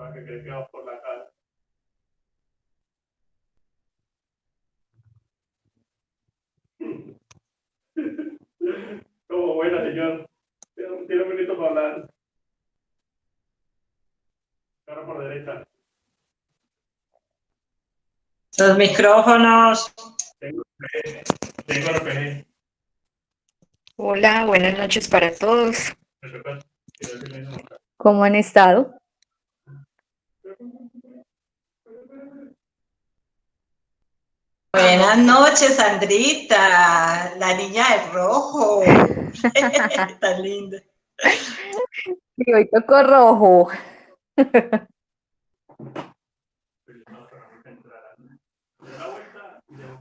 para que cree que va por la casa. Como buena, señor. Tiene un minuto para hablar. Cara por derecha. Los micrófonos. Tengo RPG. Hola, buenas noches para todos. Me toca tirar silencio acá. ¿Cómo han estado? Buenas noches, Sandrita, la niña de rojo. Tan linda. Sí, hoy tocó rojo.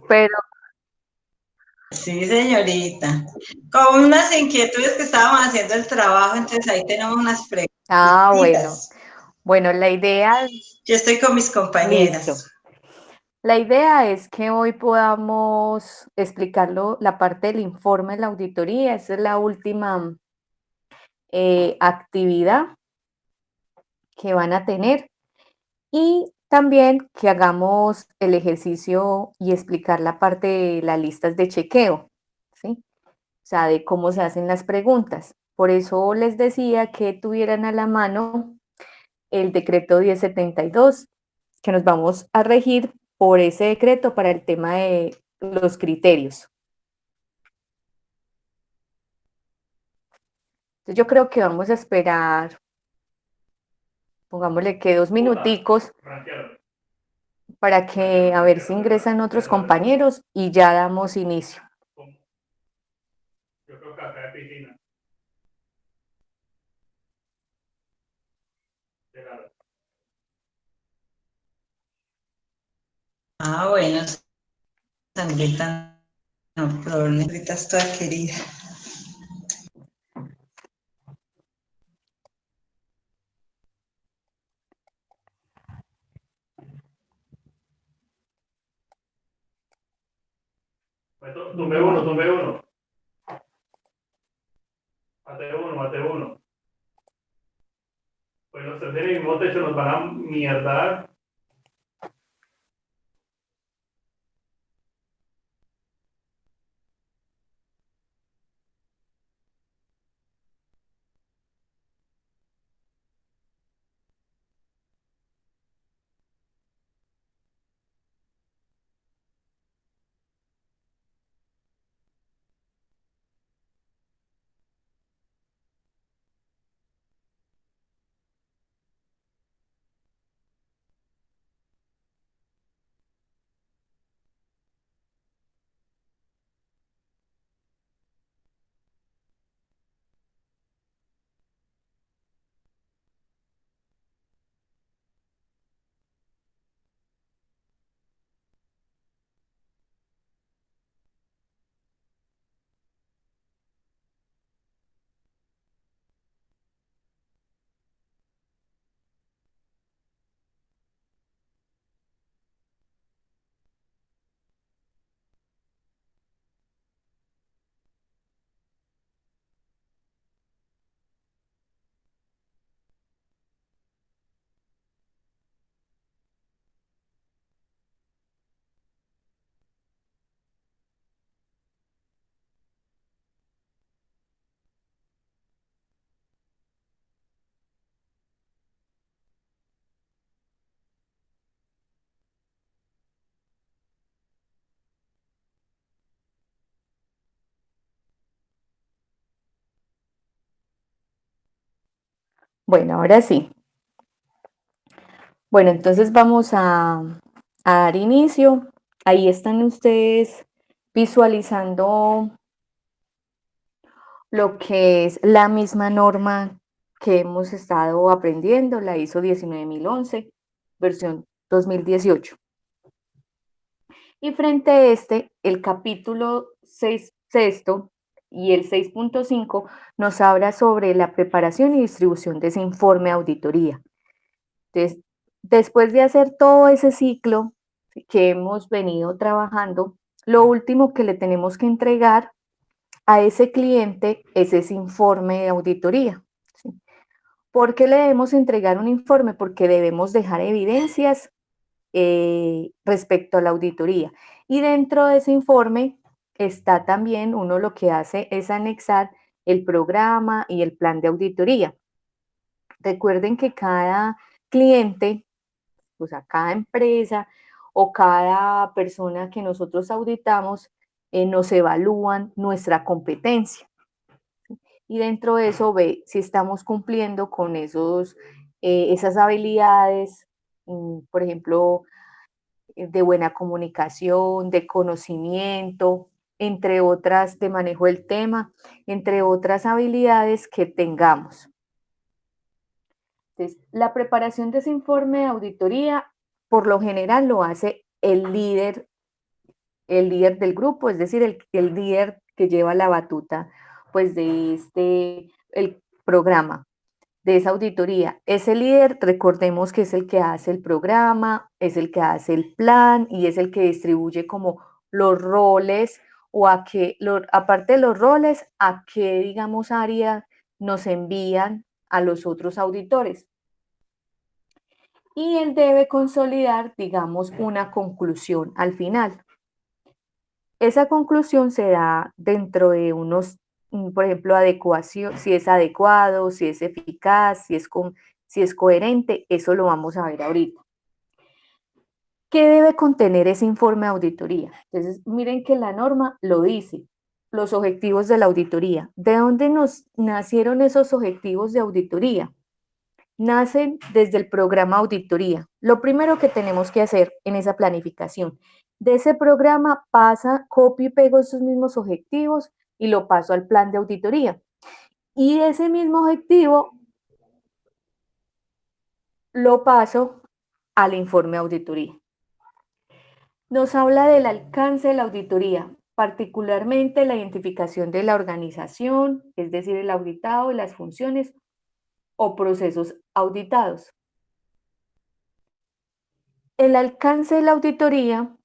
Pero Sí, señorita. Con unas inquietudes que estábamos haciendo el trabajo, entonces ahí tenemos unas bueno. preguntitas. Bueno, la idea, Yo estoy con mis listo. compañeras. La idea es que hoy podamos explicarlo, la parte del informe de la auditoría. Esa es la última actividad que van a tener. Y también que hagamos el ejercicio y explicar la parte de las listas de chequeo, ¿sí? O sea, de cómo se hacen las preguntas. Por eso les decía que tuvieran a la mano el decreto 1072, que nos vamos a regir por ese decreto para el tema de los criterios. Entonces yo creo que vamos a esperar, pongámosle que 2 minuticos para que a ver si ingresan otros compañeros y ya damos inicio. Yo creo que acá hay piscina. Ah, bueno, Sandrita, no problema. Sandrita es toda querida. Tumbe uno, tumbe uno. Mate uno. Pues los tres del mismo techo nos van a mierdar. Bueno, ahora sí. Bueno, entonces vamos a dar inicio. Ahí están ustedes visualizando lo que es la misma norma que hemos estado aprendiendo, la ISO 19011, versión 2018. Y frente a este, el capítulo 6, sexto y el 6.5 nos habla sobre la preparación y distribución de ese informe de auditoría. Entonces, después de hacer todo ese ciclo que hemos venido trabajando, lo último que le tenemos que entregar a ese cliente es ese informe de auditoría, ¿sí? ¿Por qué le debemos entregar un informe? Porque debemos dejar evidencias respecto a la auditoría. Y dentro de ese informe está también, uno lo que hace es anexar el programa y el plan de auditoría. Recuerden que cada cliente, o sea, cada empresa o cada persona que nosotros auditamos, nos evalúan nuestra competencia. Y dentro de eso ve si estamos cumpliendo con esas habilidades, por ejemplo, de buena comunicación, de conocimiento, entre otras, de manejo del tema, entre otras habilidades que tengamos. Entonces, la preparación de ese informe de auditoría, por lo general lo hace el líder del grupo, es decir, el líder que lleva la batuta pues el programa, de esa auditoría. Ese líder, recordemos que es el que hace el programa, es el que hace el plan y es el que distribuye como los roles o aparte de los roles, a qué, digamos, área nos envían a los otros auditores. Y él debe consolidar, digamos, una conclusión al final. Esa conclusión se da dentro de unos, por ejemplo, adecuación, si es adecuado, si es eficaz, si es coherente, eso lo vamos a ver ahorita. ¿Qué debe contener ese informe de auditoría? Entonces, miren que la norma lo dice, los objetivos de la auditoría. ¿De dónde nos nacieron esos objetivos de auditoría? Nacen desde el programa auditoría. Lo primero que tenemos que hacer en esa planificación, de ese programa copio y pego esos mismos objetivos y lo paso al plan de auditoría. Y ese mismo objetivo lo paso al informe de auditoría. Nos habla del alcance de la auditoría, particularmente la identificación de la organización, es decir, el auditado, las funciones o procesos auditados. El alcance de la auditoría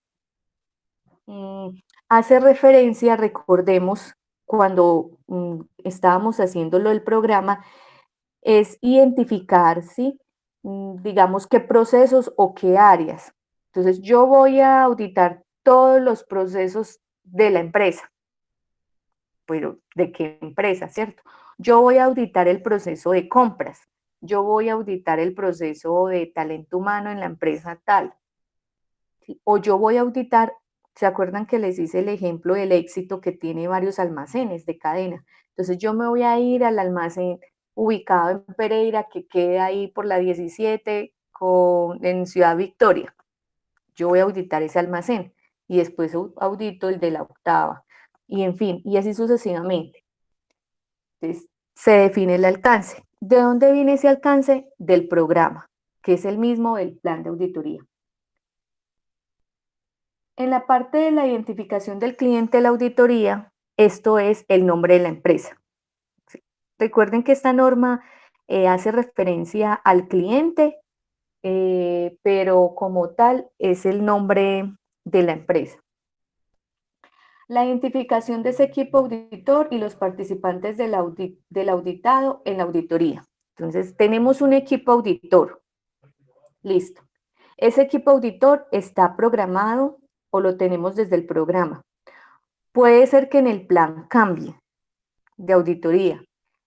hace referencia, recordemos, cuando estábamos haciéndolo el programa, es identificar, ¿sí? Digamos, qué procesos o qué áreas. Entonces, yo voy a auditar todos los procesos de la empresa. Pero, ¿de qué empresa, cierto? Yo voy a auditar el proceso de compras. Yo voy a auditar el proceso de talento humano en la empresa tal. ¿Sí? O yo voy a auditar, ¿se acuerdan que les hice el ejemplo del éxito que tiene varios almacenes de cadena? Entonces yo me voy a ir al almacén ubicado en Pereira, que queda ahí por la 17 en Ciudad Victoria. Yo voy a auditar ese almacén y después audito el de la octava. Y en fin, y así sucesivamente. Entonces, se define el alcance. ¿De dónde viene ese alcance? Del programa, que es el mismo del plan de auditoría. En la parte de la identificación del cliente de la auditoría, esto es el nombre de la empresa. Recuerden que esta norma hace referencia al cliente, pero como tal es el nombre de la empresa. La identificación de ese equipo auditor y los participantes del auditado en la auditoría. Entonces, tenemos un equipo auditor. Listo. Ese equipo auditor está programado o lo tenemos desde el programa. Puede ser que en el plan cambie de auditoría.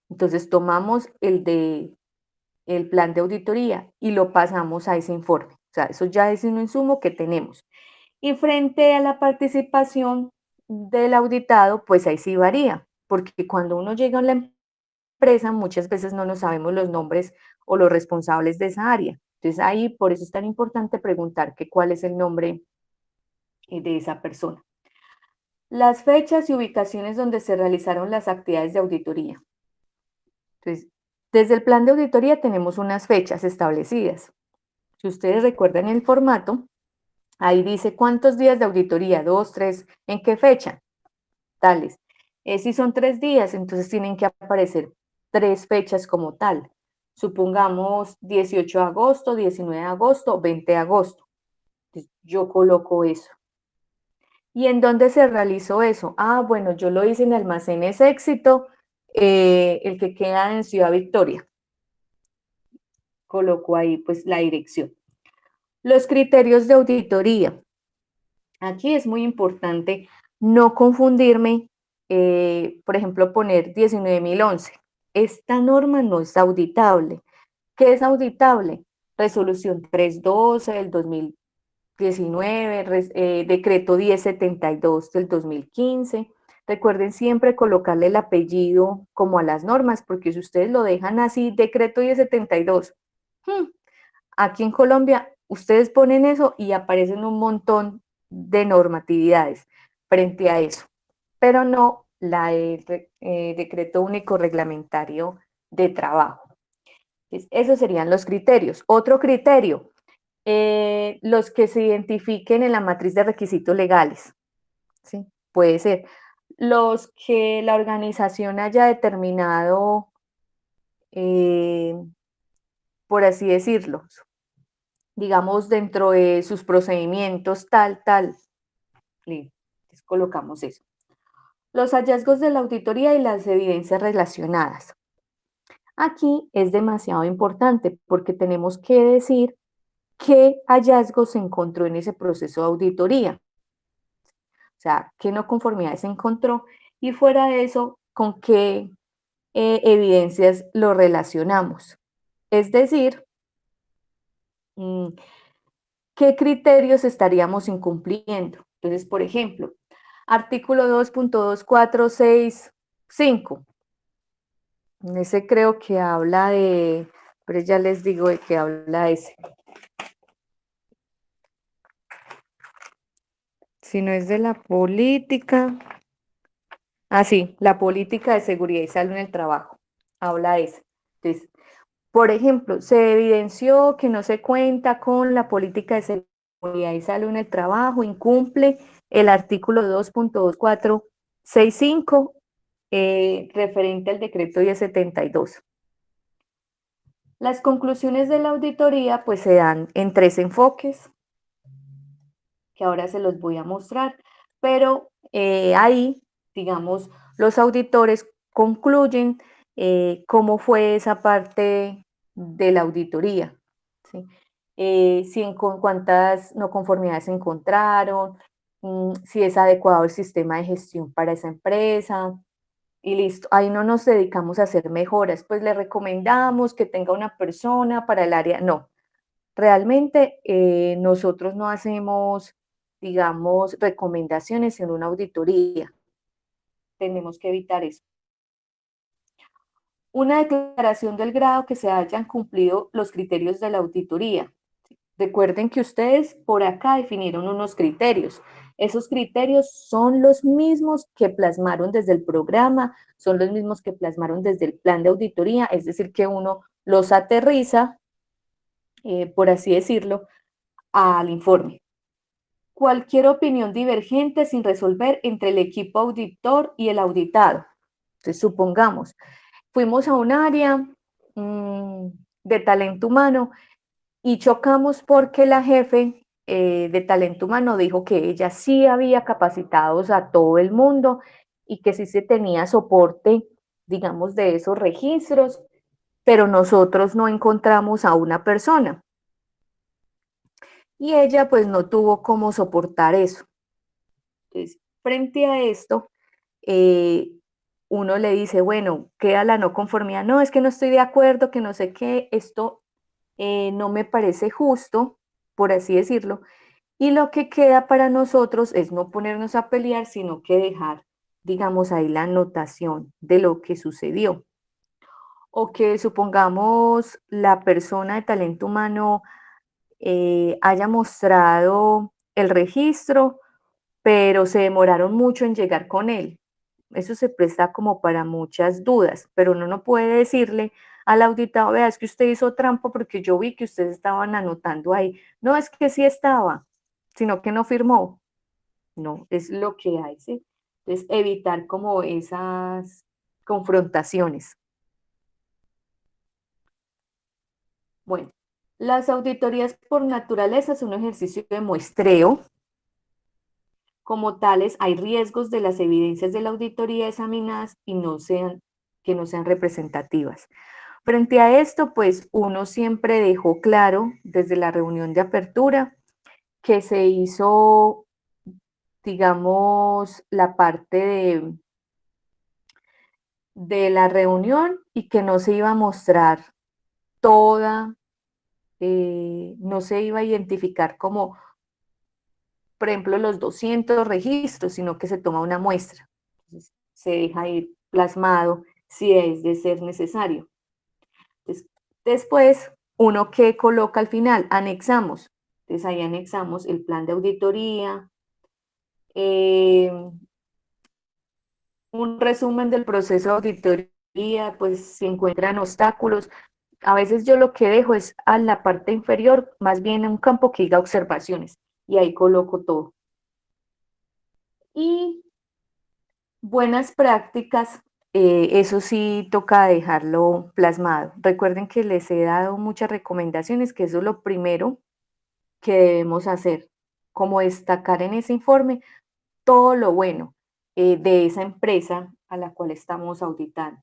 Entonces tomamos el plan de auditoría y lo pasamos a ese informe. O sea, eso ya es un insumo que tenemos. Y frente a la participación del auditado, pues ahí sí varía, porque cuando uno llega a la empresa, muchas veces no nos sabemos los nombres o los responsables de esa área. Entonces ahí, por eso es tan importante preguntar que cuál es el nombre de esa persona. Las fechas y ubicaciones donde se realizaron las actividades de auditoría. Entonces, desde el plan de auditoría tenemos unas fechas establecidas. Si ustedes recuerdan el formato, ahí dice cuántos días de auditoría, 2, 3, ¿en qué fecha? Tales. Si son 3 días, entonces tienen que aparecer 3 fechas como tal. Supongamos 18 de agosto, 19 de agosto, 20 de agosto. Entonces, yo coloco eso. ¿Y en dónde se realizó eso? Ah, bueno, yo lo hice en Almacenes Éxito, el que queda en Ciudad Victoria. coloco ahí pues la dirección. Los criterios de auditoría. Aquí es muy importante no confundirme, por ejemplo, poner 19.011. Esta norma no es auditable. ¿Qué es auditable? Resolución 312 del 2019, decreto 1072 del 2015. Recuerden siempre colocarle el apellido como a las normas, porque si ustedes lo dejan así, decreto 1072, aquí en Colombia ustedes ponen eso y aparecen un montón de normatividades frente a eso, pero no la decreto único reglamentario de trabajo. Entonces, esos serían los criterios. Otro criterio, los que se identifiquen en la matriz de requisitos legales, ¿sí? Puede ser los que la organización haya determinado, por así decirlo, digamos, dentro de sus procedimientos, tal. Entonces colocamos eso. Los hallazgos de la auditoría y las evidencias relacionadas. Aquí es demasiado importante porque tenemos que decir qué hallazgos se encontró en ese proceso de auditoría. O sea, qué no conformidades se encontró y fuera de eso, con qué evidencias lo relacionamos. Es decir, ¿qué criterios estaríamos incumpliendo? Entonces, por ejemplo, artículo 2.246.5. Ese creo que habla de, pero ya les digo de qué habla ese. Si no es de la política. Ah, sí, la política de seguridad y salud en el trabajo. Habla de eso. Entonces, por ejemplo, se evidenció que no se cuenta con la política de seguridad y salud en el trabajo, incumple el artículo 2.2465 referente al decreto 1072. Las conclusiones de la auditoría pues se dan en 3 enfoques, que ahora se los voy a mostrar, pero ahí, digamos, los auditores concluyen cómo fue esa parte de la auditoría, ¿sí? Cuántas no conformidades se encontraron, si es adecuado el sistema de gestión para esa empresa, y listo. Ahí no nos dedicamos a hacer mejoras, pues le recomendamos que tenga una persona para el área, no. Realmente nosotros no hacemos, digamos, recomendaciones en una auditoría. Tenemos que evitar eso. Una declaración del grado que se hayan cumplido los criterios de la auditoría. Recuerden que ustedes por acá definieron unos criterios. Esos criterios son los mismos que plasmaron desde el programa, son los mismos que plasmaron desde el plan de auditoría, es decir, que uno los aterriza, por así decirlo, al informe. Cualquier opinión divergente sin resolver entre el equipo auditor y el auditado. Entonces, supongamos, fuimos a un área de talento humano y chocamos porque la jefe de talento humano dijo que ella sí había capacitados a todo el mundo y que sí se tenía soporte, digamos, de esos registros, pero nosotros no encontramos a una persona. Y ella pues no tuvo cómo soportar eso. Entonces, frente a esto, uno le dice, bueno, queda la no conformidad, no, es que no estoy de acuerdo, que no sé qué, esto no me parece justo, por así decirlo, y lo que queda para nosotros es no ponernos a pelear, sino que dejar, digamos, ahí la anotación de lo que sucedió. O que supongamos la persona de talento humano haya mostrado el registro, pero se demoraron mucho en llegar con él. Eso se presta como para muchas dudas, pero uno no puede decirle al auditado, vea, es que usted hizo trampa porque yo vi que ustedes estaban anotando ahí. No, es que sí estaba, sino que no firmó. No, es lo que hay, ¿sí? Entonces, evitar como esas confrontaciones. Bueno, las auditorías por naturaleza son un ejercicio de muestreo. Como tales, hay riesgos de las evidencias de la auditoría examinadas y que no sean representativas. Frente a esto, pues uno siempre dejó claro desde la reunión de apertura que se hizo, digamos, la parte de la reunión y que no se iba a mostrar toda, no se iba a identificar como, por ejemplo, los 200 registros, sino que se toma una muestra. Entonces, se deja ir plasmado si es de ser necesario. Entonces, después, uno que coloca al final, anexamos. Entonces, ahí anexamos el plan de auditoría, un resumen del proceso de auditoría, pues si encuentran obstáculos. A veces yo lo que dejo es a la parte inferior, más bien un campo que diga observaciones, y ahí coloco todo. Y buenas prácticas, eso sí toca dejarlo plasmado. Recuerden que les he dado muchas recomendaciones, que eso es lo primero que debemos hacer, como destacar en ese informe todo lo bueno de esa empresa a la cual estamos auditando.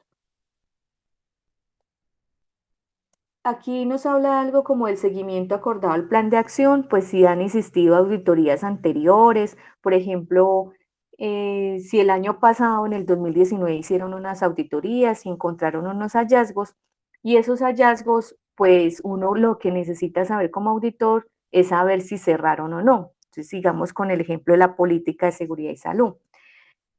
Aquí nos habla algo como el seguimiento acordado al plan de acción, pues si han existido auditorías anteriores, por ejemplo, si el año pasado, en el 2019, hicieron unas auditorías y encontraron unos hallazgos, y esos hallazgos, pues uno lo que necesita saber como auditor es saber si cerraron o no. Entonces, sigamos con el ejemplo de la política de seguridad y salud.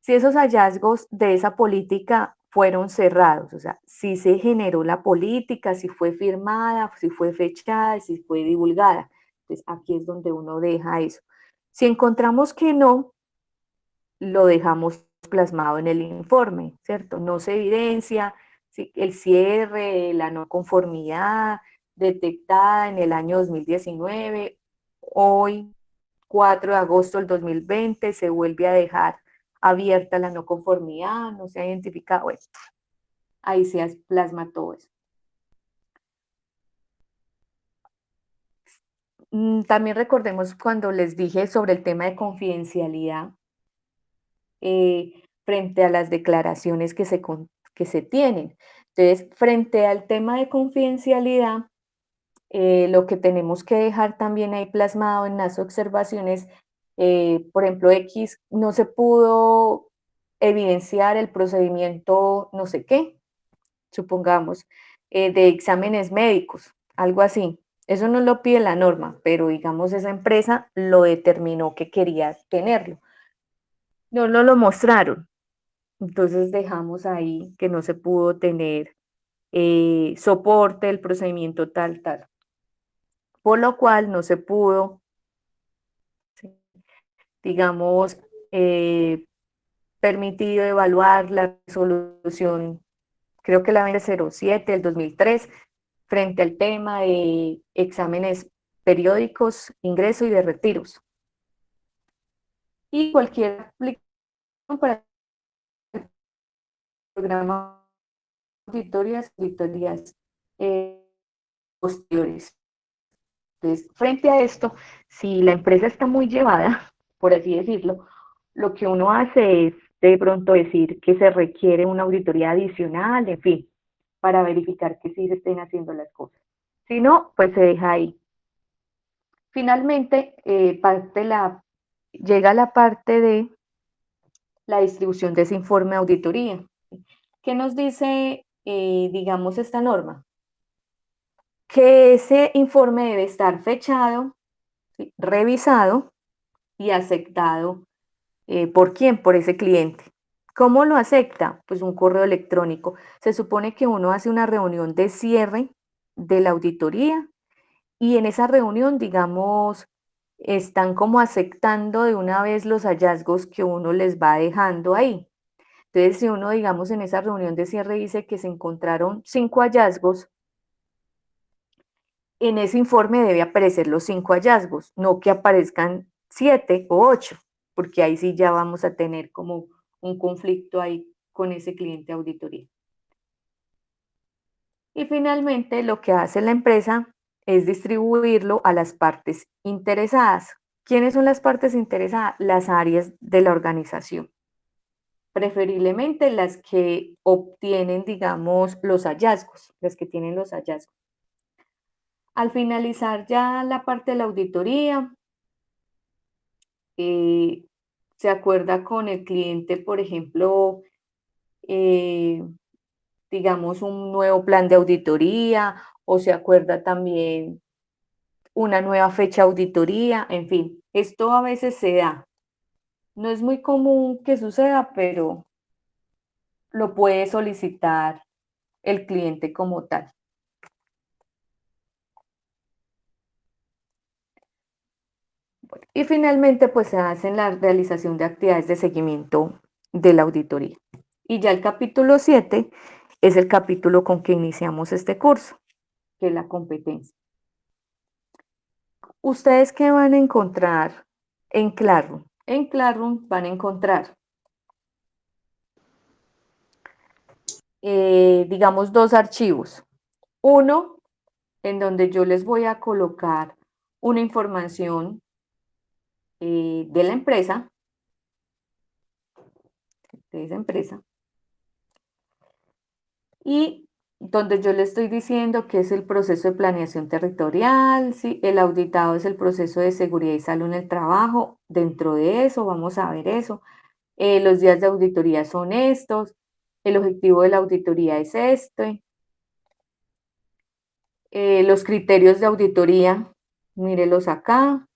Si esos hallazgos de esa política fueron cerrados, o sea, si se generó la política, si fue firmada, si fue fechada, si fue divulgada. Entonces, aquí es donde uno deja eso. Si encontramos que no, lo dejamos plasmado en el informe, ¿cierto? No se evidencia el cierre, la no conformidad detectada en el año 2019, hoy, 4 de agosto del 2020, se vuelve a dejar abierta la no conformidad, no se ha identificado, bueno, ahí se plasma todo eso. También recordemos cuando les dije sobre el tema de confidencialidad, frente a las declaraciones que se tienen. Entonces, frente al tema de confidencialidad, lo que tenemos que dejar también ahí plasmado en las observaciones, por ejemplo, X no se pudo evidenciar el procedimiento no sé qué, supongamos, de exámenes médicos, algo así. Eso no lo pide la norma, pero digamos esa empresa lo determinó que quería tenerlo. No lo mostraron, entonces dejamos ahí que no se pudo tener soporte del procedimiento tal, tal. Por lo cual no se pudo, digamos, permitido evaluar la resolución, creo que la 2007 del 2003, frente al tema de exámenes periódicos, ingreso y de retiros. Y cualquier aplicación para el programa auditorías posteriores. Entonces, frente a esto, si la empresa está muy llevada, por así decirlo, lo que uno hace es de pronto decir que se requiere una auditoría adicional, en fin, para verificar que sí se estén haciendo las cosas. Si no, pues se deja ahí. Finalmente, llega la parte de la distribución de ese informe de auditoría. ¿Qué nos dice, digamos, esta norma? Que ese informe debe estar fechado, ¿sí?, revisado y aceptado. ¿Por quién? Por ese cliente. ¿Cómo lo acepta? Pues un correo electrónico. Se supone que uno hace una reunión de cierre de la auditoría y en esa reunión, digamos, están como aceptando de una vez los hallazgos que uno les va dejando ahí. Entonces, si uno, digamos, en esa reunión de cierre dice que se encontraron 5 hallazgos, en ese informe debe aparecer los 5 hallazgos, no que aparezcan 7 o 8, porque ahí sí ya vamos a tener como un conflicto ahí con ese cliente de auditoría. Y finalmente lo que hace la empresa es distribuirlo a las partes interesadas. ¿Quiénes son las partes interesadas? Las áreas de la organización. preferiblemente las que obtienen, digamos, los hallazgos, las que tienen los hallazgos. Al finalizar ya la parte de la auditoría, se acuerda con el cliente, por ejemplo, digamos, un nuevo plan de auditoría, o se acuerda también una nueva fecha de auditoría, en fin, esto a veces se da. No es muy común que suceda, pero lo puede solicitar el cliente como tal. Y finalmente, pues se hace la realización de actividades de seguimiento de la auditoría. Y ya el capítulo 7 es el capítulo con que iniciamos este curso, que es la competencia. ¿Ustedes qué van a encontrar en Classroom? En Classroom van a encontrar, digamos, dos archivos. Uno, en donde yo les voy a colocar una información de la empresa, de esa empresa, y donde yo le estoy diciendo que es el proceso de planeación territorial, ¿sí? El auditado es el proceso de seguridad y salud en el trabajo. Dentro de eso vamos a ver eso. Los días de auditoría son estos, el objetivo de la auditoría es este, los criterios de auditoría, mírelos acá,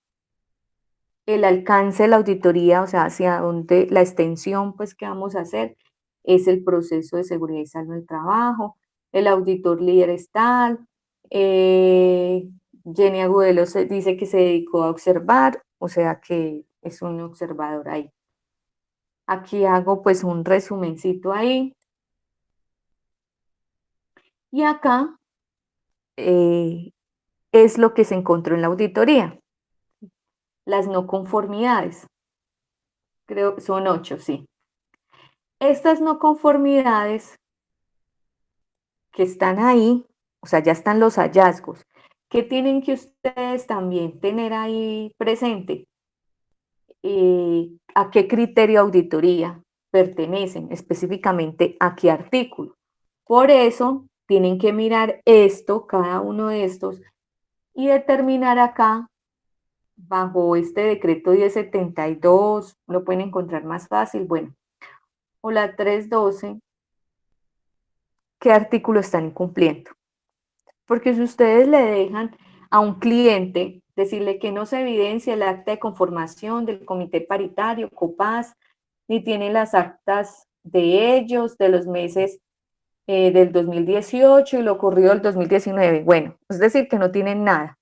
el alcance de la auditoría, o sea, hacia dónde la extensión pues que vamos a hacer, es el proceso de seguridad y salud en el trabajo, el auditor líder es tal, Jenny Agudelo dice que se dedicó a observar, o sea que es un observador ahí. Aquí hago pues un resumencito ahí. Y acá es lo que se encontró en la auditoría. Las no conformidades. Creo que son 8, sí. Estas no conformidades que están ahí, o sea, ya están los hallazgos. ¿Qué tienen que ustedes también tener ahí presente? ¿A qué criterio de auditoría pertenecen? Específicamente, ¿a qué artículo? Por eso, tienen que mirar esto, cada uno de estos, y determinar acá, bajo este decreto 1072, lo pueden encontrar más fácil, bueno, o la 312, ¿qué artículo están incumpliendo? Porque si ustedes le dejan a un cliente decirle que no se evidencia el acta de conformación del comité paritario, COPAS, ni tiene las actas de ellos de los meses del 2018 y lo ocurrido del 2019, bueno, es decir, que no tienen nada.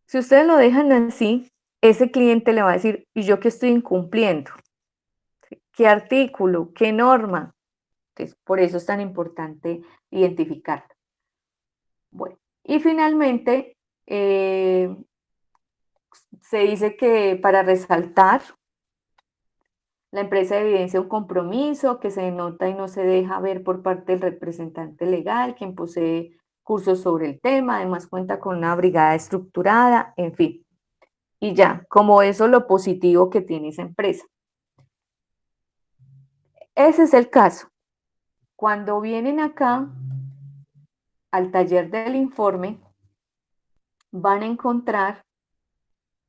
Si ustedes lo dejan así, ese cliente le va a decir, ¿y yo qué estoy incumpliendo? ¿Qué artículo? ¿Qué norma? Entonces, por eso es tan importante identificarlo. Bueno, y finalmente, se dice que para resaltar, la empresa evidencia un compromiso que se denota y no se deja ver por parte del representante legal, quien posee cursos sobre el tema, además cuenta con una brigada estructurada, en fin. Y ya, como eso lo positivo que tiene esa empresa. Ese es el caso. Cuando vienen acá al taller del informe, van a encontrar,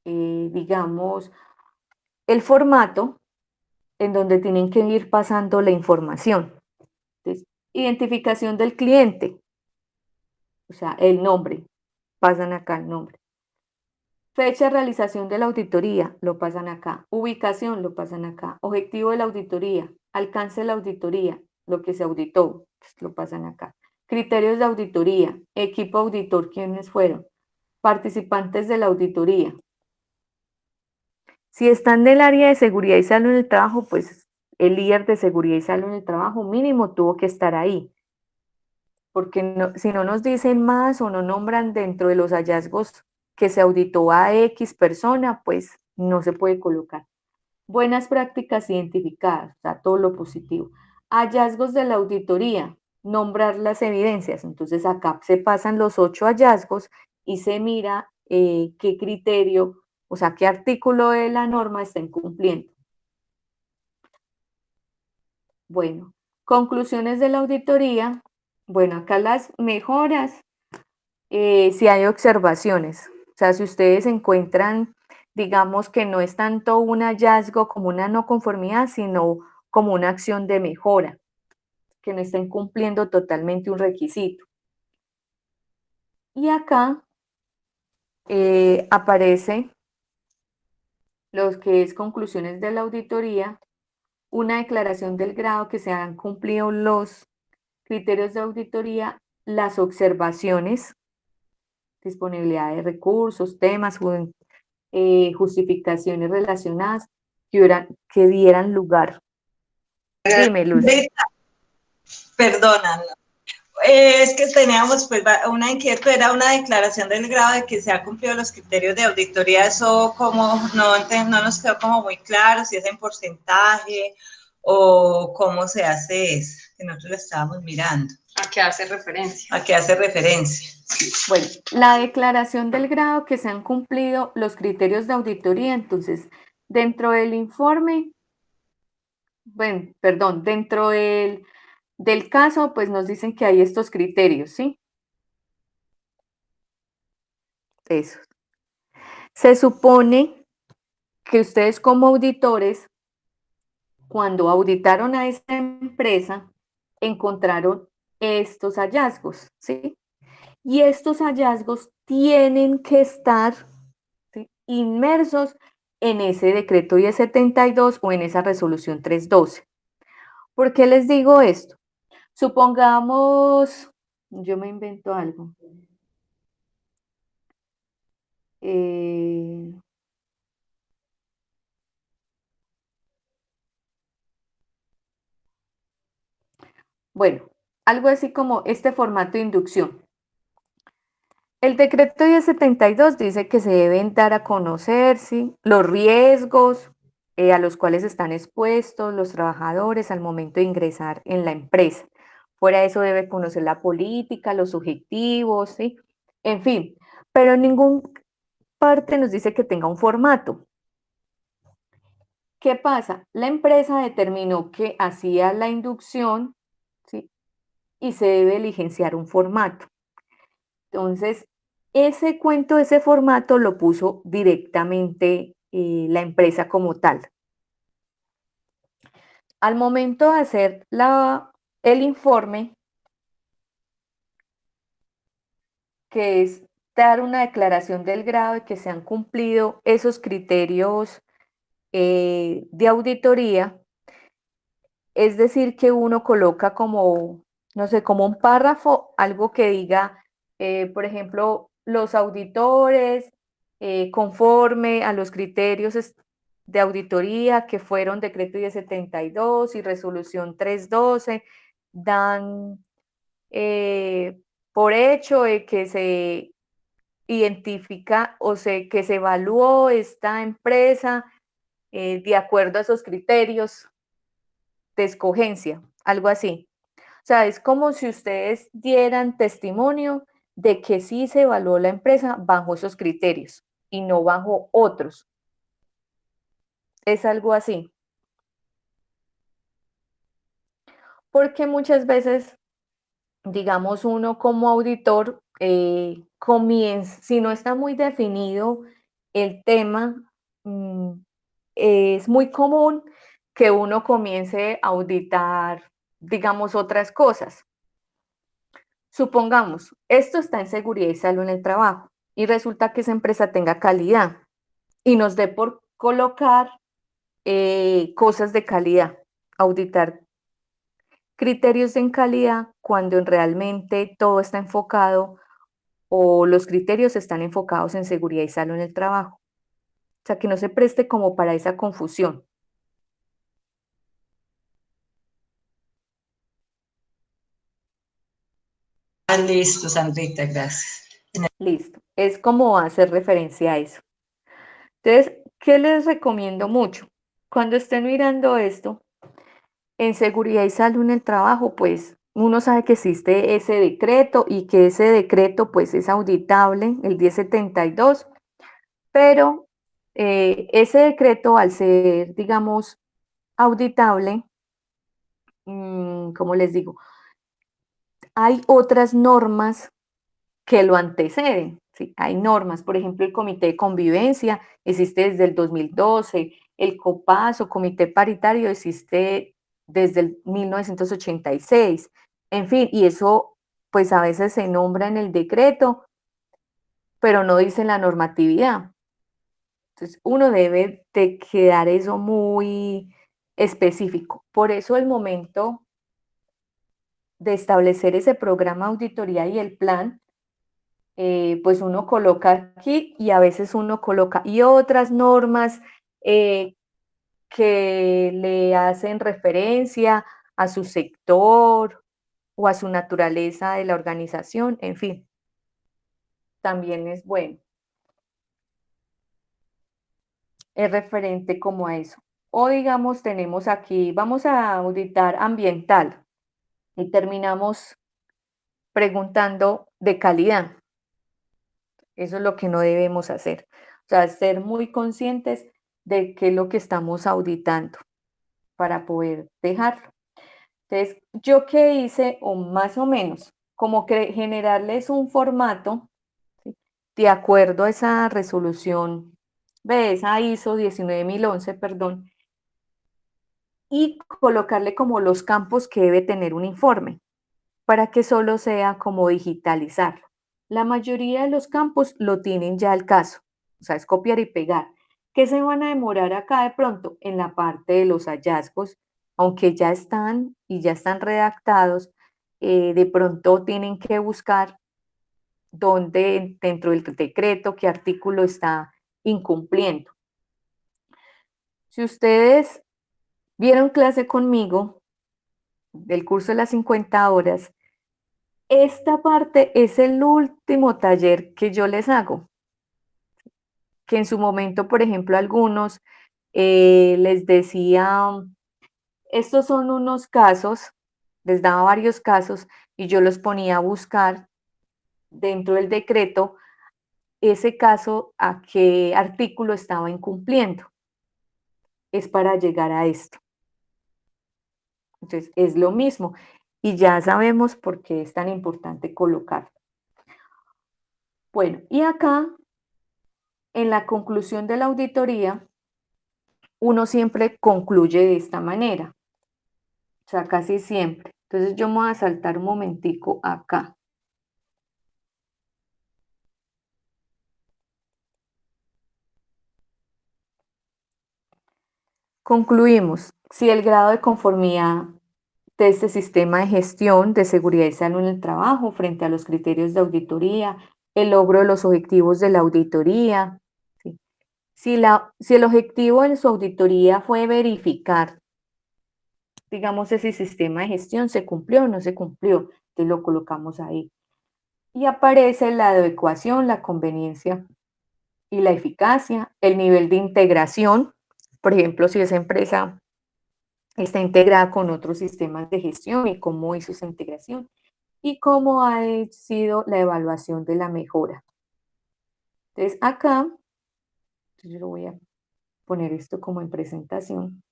digamos, el formato en donde tienen que ir pasando la información. Entonces, identificación del cliente, o sea, el nombre, pasan acá el nombre. Fecha de realización de la auditoría, lo pasan acá. Ubicación, lo pasan acá. Objetivo de la auditoría, alcance de la auditoría, lo que se auditó, lo pasan acá. Criterios de auditoría, equipo auditor, ¿quiénes fueron? Participantes de la auditoría. Si están del área de seguridad y salud en el trabajo, pues el líder de seguridad y salud en el trabajo mínimo tuvo que estar ahí. Porque no, si no nos dicen más o no nombran dentro de los hallazgos que se auditó a X persona, pues no se puede colocar. Buenas prácticas identificadas, o sea, todo lo positivo. Hallazgos de la auditoría, nombrar las evidencias. Entonces acá se pasan los 8 hallazgos y se mira qué criterio, o sea, qué artículo de la norma está incumpliendo. Bueno, conclusiones de la auditoría. Bueno, acá las mejoras, si hay observaciones. O sea, si ustedes encuentran, digamos que no es tanto un hallazgo como una no conformidad, sino como una acción de mejora, que no estén cumpliendo totalmente un requisito. Y acá aparece los que es conclusiones de la auditoría, una declaración del grado que se han cumplido los criterios de auditoría, las observaciones, disponibilidad de recursos, temas, justificaciones relacionadas que dieran lugar. Dime, Luz. Perdona, es que teníamos pues una inquietud, era una declaración del grado de que se ha cumplido los criterios de auditoría, eso como no nos quedó como muy claro si es en porcentaje o cómo se hace eso, que nosotros lo estábamos mirando. ¿A qué hace referencia? ¿A qué hace referencia? Bueno, la declaración del grado que se han cumplido los criterios de auditoría, entonces, dentro del informe, bueno, perdón, dentro del caso, pues nos dicen que hay estos criterios, ¿sí? Eso. Se supone que ustedes como auditores, cuando auditaron a esta empresa, encontraron estos hallazgos, ¿sí? Y estos hallazgos tienen que estar, ¿sí?, inmersos en ese decreto 1072 o en esa resolución 312. ¿Por qué les digo esto? Supongamos, yo me invento algo. Bueno, algo así como este formato de inducción. El decreto 1072 dice que se deben dar a conocer, ¿sí?, los riesgos a los cuales están expuestos los trabajadores al momento de ingresar en la empresa. Fuera de eso debe conocer la política, los objetivos, ¿sí? En fin, pero en ninguna parte nos dice que tenga un formato. ¿Qué pasa? La empresa determinó que hacía la inducción, ¿sí?, y se debe diligenciar un formato. Entonces, ese cuento, ese formato lo puso directamente la empresa como tal. Al momento de hacer el informe, que es dar una declaración del grado de que se han cumplido esos criterios de auditoría, es decir, que uno coloca como, no sé, como un párrafo, algo que diga, por ejemplo, los auditores, conforme a los criterios de auditoría que fueron decreto 1072 y resolución 312, dan por hecho de que se identifica que se evaluó esta empresa de acuerdo a esos criterios de escogencia, algo así. O sea, es como si ustedes dieran testimonio de que sí se evaluó la empresa bajo esos criterios y no bajo otros. Es algo así. Porque muchas veces, digamos, uno como auditor comienza, si no está muy definido el tema, es muy común que uno comience a auditar, digamos, otras cosas. Supongamos, esto está en seguridad y salud en el trabajo y resulta que esa empresa tenga calidad y nos dé por colocar cosas de calidad, auditar criterios en calidad cuando realmente todo está enfocado o los criterios están enfocados en seguridad y salud en el trabajo. O sea, que no se preste como para esa confusión. Listo, Sandrita, gracias. Listo. Es como hacer referencia a eso. Entonces, ¿qué les recomiendo mucho? Cuando estén mirando esto, en seguridad y salud en el trabajo, pues uno sabe que existe ese decreto y que ese decreto pues es auditable, el 1072, pero ese decreto al ser, digamos, auditable, ¿cómo les digo? Hay otras normas que lo anteceden, ¿sí? Hay normas, por ejemplo, el Comité de Convivencia existe desde el 2012, el COPAS o Comité Paritario existe desde el 1986, en fin, y eso pues a veces se nombra en el decreto, pero no dice en la normatividad. Entonces, uno debe de quedar eso muy específico. Por eso el momento de establecer ese programa de auditoría y el plan, pues uno coloca aquí y a veces uno coloca y otras normas que le hacen referencia a su sector o a su naturaleza de la organización, en fin, también es bueno. Es referente como a eso. O digamos, tenemos aquí, vamos a auditar ambiental y terminamos preguntando de calidad. Eso es lo que no debemos hacer. O sea, ser muy conscientes de qué es lo que estamos auditando para poder dejarlo. Entonces, yo qué hice, o más o menos, como que generarles un formato, ¿sí? De acuerdo a esa resolución, esa ISO 19011, perdón, y colocarle como los campos que debe tener un informe, para que solo sea como digitalizarlo. La mayoría de los campos lo tienen ya al caso, o sea, es copiar y pegar. ¿Qué se van a demorar acá de pronto? En la parte de los hallazgos, aunque ya están y ya están redactados, de pronto tienen que buscar dónde dentro del decreto, qué artículo está incumpliendo. Si ustedes vieron clase conmigo del curso de las 50 horas, esta parte es el último taller que yo les hago, que en su momento, por ejemplo, algunos les decía, estos son unos casos, les daba varios casos y yo los ponía a buscar dentro del decreto ese caso a qué artículo estaba incumpliendo. Es para llegar a esto. Entonces, es lo mismo y ya sabemos por qué es tan importante colocarlo. Bueno, y acá, en la conclusión de la auditoría, uno siempre concluye de esta manera, o sea, casi siempre. Entonces yo me voy a saltar un momentico acá. Concluimos, si el grado de conformidad de este sistema de gestión de seguridad y salud en el trabajo frente a los criterios de auditoría, el logro de los objetivos de la auditoría, ¿sí? Si el objetivo de su auditoría fue verificar, digamos, ese sistema de gestión se cumplió o no se cumplió, entonces lo colocamos ahí. Y aparece la adecuación, la conveniencia y la eficacia, el nivel de integración, por ejemplo, si esa empresa está integrada con otros sistemas de gestión y cómo hizo esa integración y cómo ha sido la evaluación de la mejora. Entonces acá, yo lo voy a poner esto como en presentación,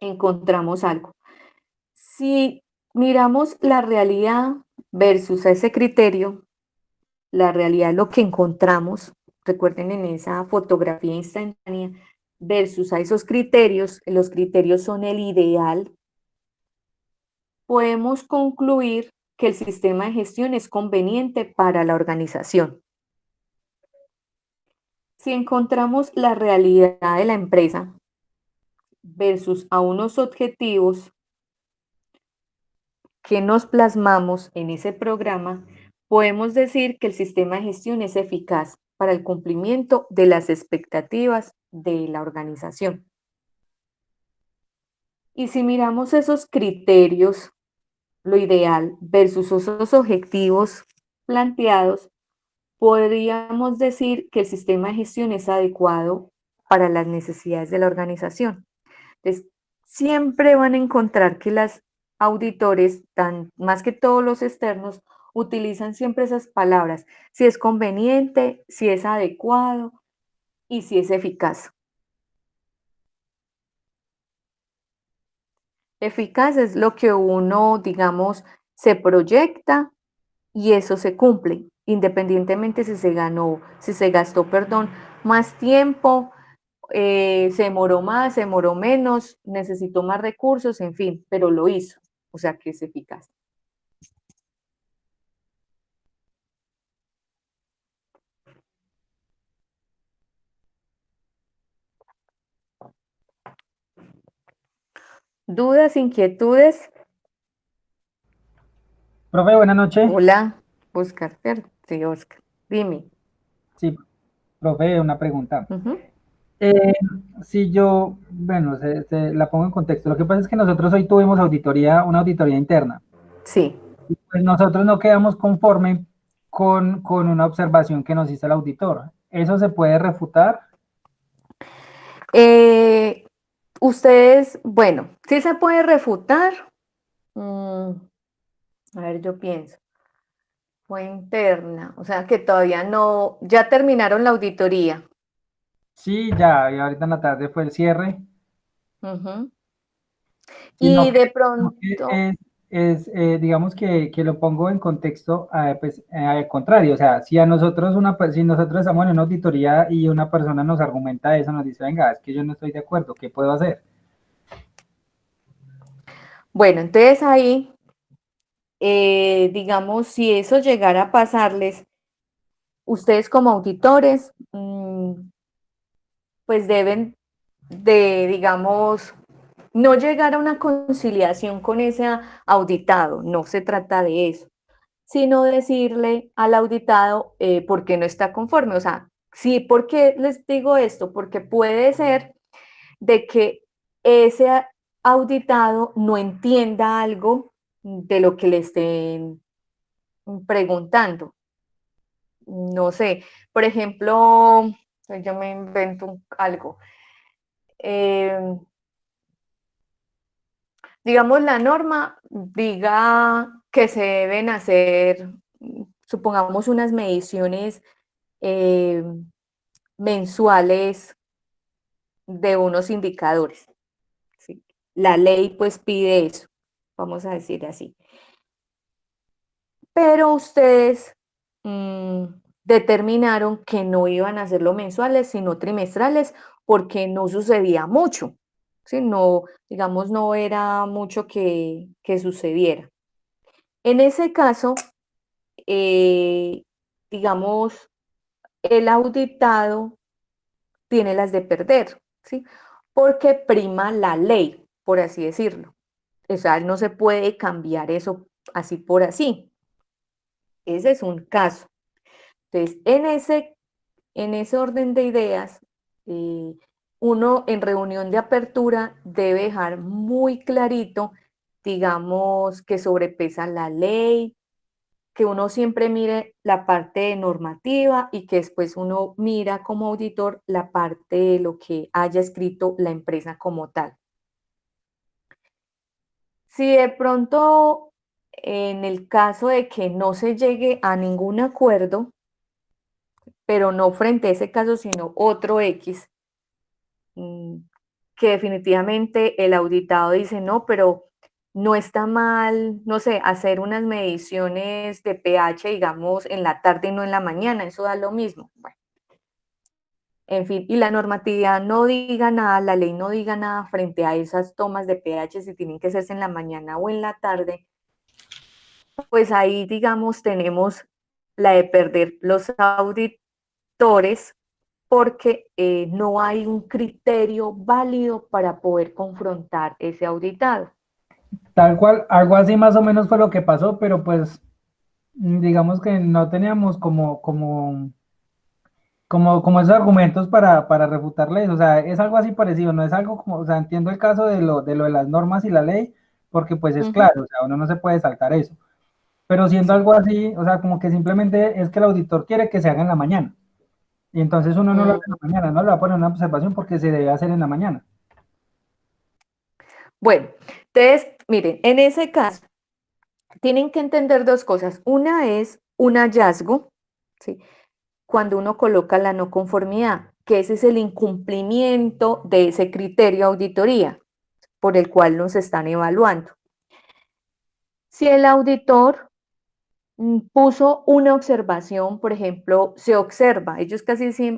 encontramos algo. Si miramos la realidad versus ese criterio, la realidad, lo que encontramos, recuerden en esa fotografía instantánea, versus a esos criterios, los criterios son el ideal, podemos concluir que el sistema de gestión es conveniente para la organización. Si encontramos la realidad de la empresa versus a unos objetivos que nos plasmamos en ese programa, podemos decir que el sistema de gestión es eficaz para el cumplimiento de las expectativas de la organización. Y si miramos esos criterios, lo ideal versus esos objetivos planteados, podríamos decir que el sistema de gestión es adecuado para las necesidades de la organización. Entonces, siempre van a encontrar que las auditores, más que todos los externos, utilizan siempre esas palabras, si es conveniente, si es adecuado y si es eficaz. Eficaz es lo que uno, digamos, se proyecta y eso se cumple, independientemente si se gastó, perdón, más tiempo, se demoró más, se demoró menos, necesitó más recursos, en fin, pero lo hizo, o sea que es eficaz. ¿Dudas, inquietudes? Profe, buenas noches. Hola, Oscar, sí, Oscar, dime. Sí, profe, una pregunta. Ujú. Eh, si yo, bueno, la pongo en contexto. Lo que pasa es que nosotros hoy tuvimos auditoría, una auditoría interna. Sí. Y pues nosotros no quedamos conforme con una observación que nos hizo el auditor. ¿Eso se puede refutar? Eh, ustedes, bueno, sí se puede refutar. A ver, yo pienso. Fue interna, o sea que todavía no, ya terminaron la auditoría. Sí, ya, y ahorita en la tarde fue el cierre. Ujú. Sino Y que, de sino que pronto, digamos que lo pongo en contexto, pues, al contrario, o sea, si a nosotros, si nosotros estamos en una auditoría y una persona nos argumenta eso, nos dice, venga, es que yo no estoy de acuerdo, ¿qué puedo hacer? bueno, entonces ahí, digamos, si eso llegara a pasarles, ustedes como auditores, pues deben de, digamos, no llegar a una conciliación con ese auditado, no se trata de eso, sino decirle al auditado por qué no está conforme. O sea, sí, ¿por qué les digo esto? Porque puede ser de que ese auditado no entienda algo de lo que le estén preguntando. No sé, por ejemplo, yo me invento algo. Eh, digamos, la norma diga que se deben hacer, supongamos, unas mediciones eh, mensuales de unos indicadores. ¿Sí? La ley pues pide eso, vamos a decir así. Pero ustedes determinaron que no iban a hacerlo mensuales, sino trimestrales, porque no sucedía mucho. ¿Sí? No, digamos, no era mucho que sucediera. En ese caso, eh, digamos, el auditado tiene las de perder, ¿sí? Porque prima la ley, por así decirlo. O sea, no se puede cambiar eso así por así. Ese es un caso. Entonces, en ese orden de ideas, eh, uno en reunión de apertura debe dejar muy clarito, digamos, que sobrepesa la ley, que uno siempre mire la parte normativa y que después uno mira como auditor la parte de lo que haya escrito la empresa como tal. Si de pronto, en el caso de que no se llegue a ningún acuerdo, pero no frente a ese caso, sino otro X, que definitivamente el auditado dice, no, pero no está mal, no sé, hacer unas mediciones de pH, digamos, en la tarde y no en la mañana, eso da lo mismo. Bueno, en fin, y la normatividad no diga nada, la ley no diga nada frente a esas tomas de pH, si tienen que hacerse en la mañana o en la tarde, pues ahí, digamos, tenemos la de perder los auditores porque no hay un criterio válido para poder confrontar ese auditado. Tal cual, algo así más o menos fue lo que pasó, pero pues digamos que no teníamos como esos argumentos para refutarles, o sea, es algo así parecido, no es algo como, o sea, entiendo el caso de lo de las normas y la ley, porque pues es claro, o sea, uno no se puede saltar eso, pero siendo Sí. algo así, o sea, como que simplemente es que el auditor quiere que se haga en la mañana, y entonces uno no lo hace en la mañana, no le va a poner una observación porque se debe hacer en la mañana. Bueno, entonces, miren, en ese caso, tienen que entender dos cosas. Una es un hallazgo, ¿sí? Cuando uno coloca la no conformidad, que ese es el incumplimiento de ese criterio de auditoría. por el cual nos están evaluando. Si el auditor puso una observación, por ejemplo, se observa, ellos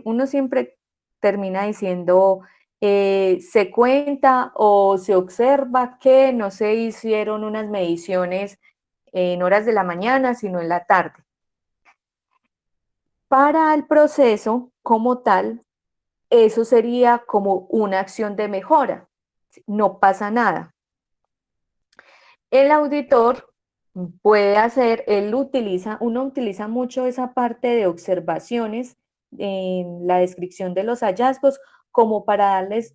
uno siempre termina diciendo, se cuenta o se observa que no se hicieron unas mediciones en horas de la mañana, sino en la tarde. Para el proceso como tal, eso sería como una acción de mejora, no pasa nada. El auditor puede hacer, uno utiliza mucho esa parte de observaciones en la descripción de los hallazgos como para darles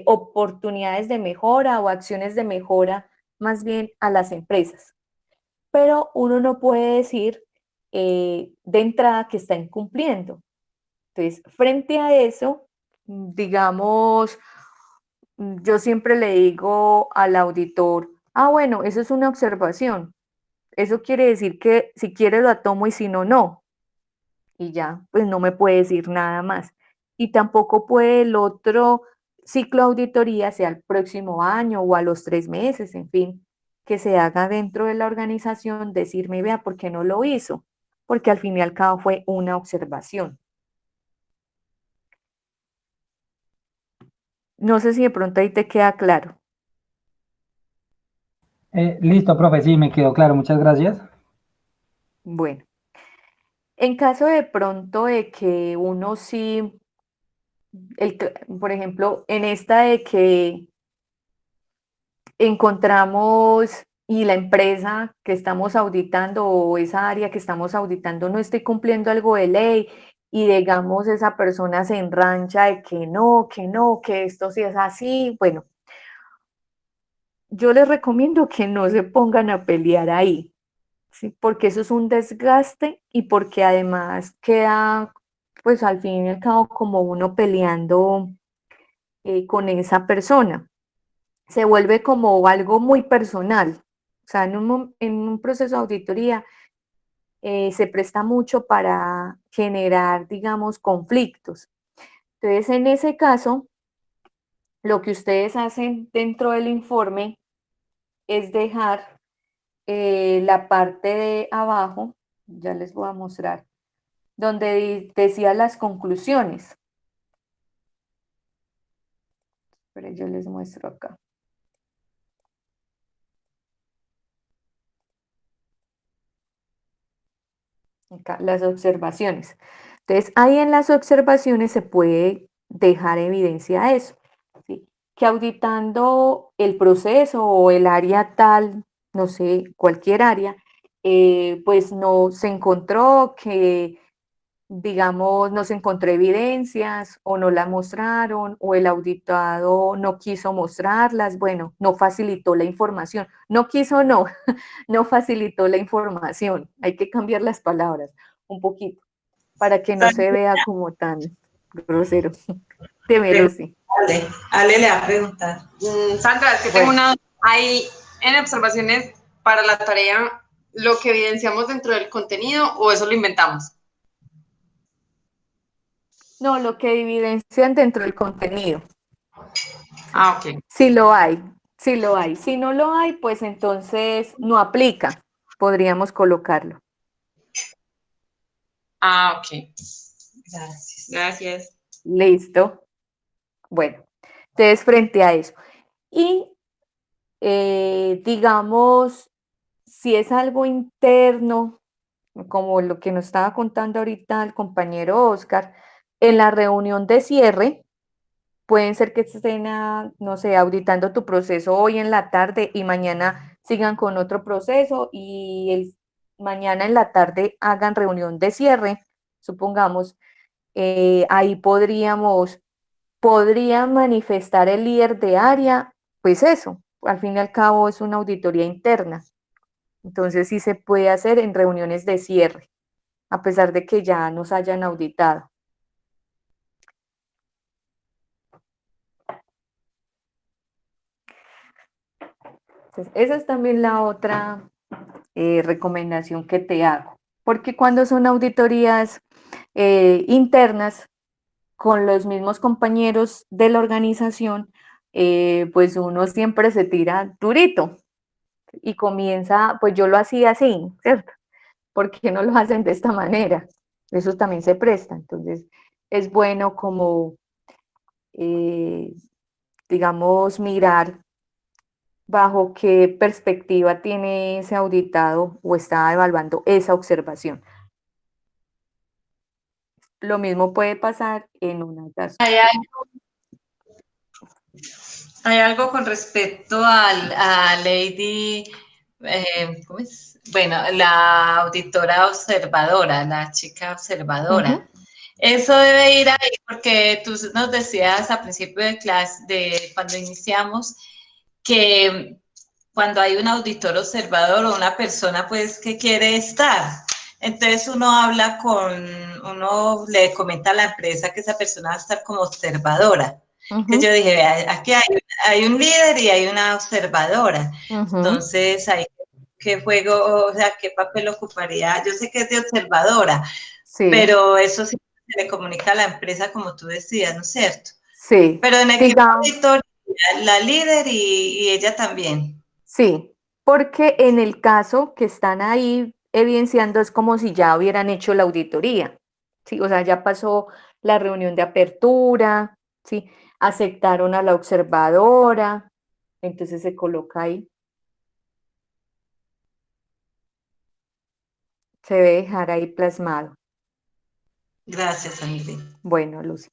oportunidades de mejora o acciones de mejora más bien a las empresas. Pero uno no puede decir de entrada que está incumpliendo. Entonces, frente a eso, digamos, yo siempre le digo al auditor, bueno, eso es una observación. Eso quiere decir que si quiere lo tomo y si no, no. Y ya, pues no me puede decir nada más. Y tampoco puede el otro ciclo de auditoría, sea el próximo año o a los 3 meses, en fin, que se haga dentro de la organización, decirme, vea, ¿por qué no lo hizo? Porque al fin y al cabo fue una observación. No sé si de pronto ahí te queda claro. Listo, profe, sí, me quedó claro, muchas gracias. Bueno, en caso de pronto de que uno sí, por ejemplo, en esta de que encontramos y la empresa que estamos auditando o esa área que estamos auditando no esté cumpliendo algo de ley y digamos esa persona se enrancha de que no, que esto sí es así, bueno, yo les recomiendo que no se pongan a pelear ahí, ¿sí? Porque eso es un desgaste y porque además queda, pues al fin y al cabo, como uno peleando con esa persona. Se vuelve como algo muy personal. O sea, en un proceso de auditoría se presta mucho para generar, digamos, conflictos. Entonces, en ese caso, lo que ustedes hacen dentro del informe es dejar la parte de abajo, ya les voy a mostrar, donde decía las conclusiones. Pero yo les muestro acá. Acá, las observaciones. Entonces, ahí en las observaciones se puede dejar evidencia eso, ¿sí? Que auditando el proceso o el área tal, no sé, cualquier área, pues no se encontró que, digamos, no se encontró evidencias o no la mostraron o el auditado no quiso mostrarlas, bueno, no facilitó la información, no quiso, no, no facilitó la información, hay que cambiar las palabras un poquito para que no se vea como tan grosero. Dime, Lucy. Ale le va a preguntar. Sandra, es que tengo una. Hay en observaciones para la tarea lo que evidenciamos dentro del contenido o eso lo inventamos. No, lo que evidencian dentro del contenido. Ok. Sí lo hay, sí lo hay. Si no lo hay, pues entonces no aplica. Podríamos colocarlo. Ok. Gracias. Gracias. Listo. Bueno, entonces frente a eso. Y digamos, si es algo interno, como lo que nos estaba contando ahorita el compañero Oscar, en la reunión de cierre, pueden ser que estén, no sé, auditando tu proceso hoy en la tarde y mañana sigan con otro proceso y mañana en la tarde hagan reunión de cierre, supongamos, ahí podría manifestar el líder de área, pues eso, al fin y al cabo es una auditoría interna. Entonces sí se puede hacer en reuniones de cierre, a pesar de que ya nos hayan auditado. Entonces, esa es también la otra recomendación que te hago, porque cuando son auditorías internas con los mismos compañeros de la organización, pues uno siempre se tira durito y comienza, pues yo lo hacía así, ¿cierto? ¿Por qué no lo hacen de esta manera? Eso también se presta, entonces es bueno como, digamos, mirar bajo qué perspectiva tiene ese auditado o está evaluando esa observación. Lo mismo puede pasar en una casa. Hay algo con respecto a Lady, ¿cómo es? Bueno, la auditora observadora, la chica observadora. Eso debe ir ahí porque tú nos decías a principio de clase, de cuando iniciamos, que cuando hay un auditor observador o una persona pues que quiere estar, entonces uno le comenta a la empresa que esa persona va a estar como observadora. Que yo dije, vea, aquí hay un líder y hay una observadora. Entonces, ¿qué juego, o sea, qué papel ocuparía? Yo sé que es de observadora, Sí. pero eso sí se le comunica a la empresa, como tú decías, ¿no es cierto? Sí. Pero en equipo auditorio, la líder y ella también. Sí, porque en el caso que están ahí evidenciando es como si ya hubieran hecho la auditoría, ¿sí? O sea, ya pasó la reunión de apertura, ¿sí? Aceptaron a la observadora, entonces se coloca ahí. Se debe dejar ahí plasmado. Gracias, André. Bueno, Lucy.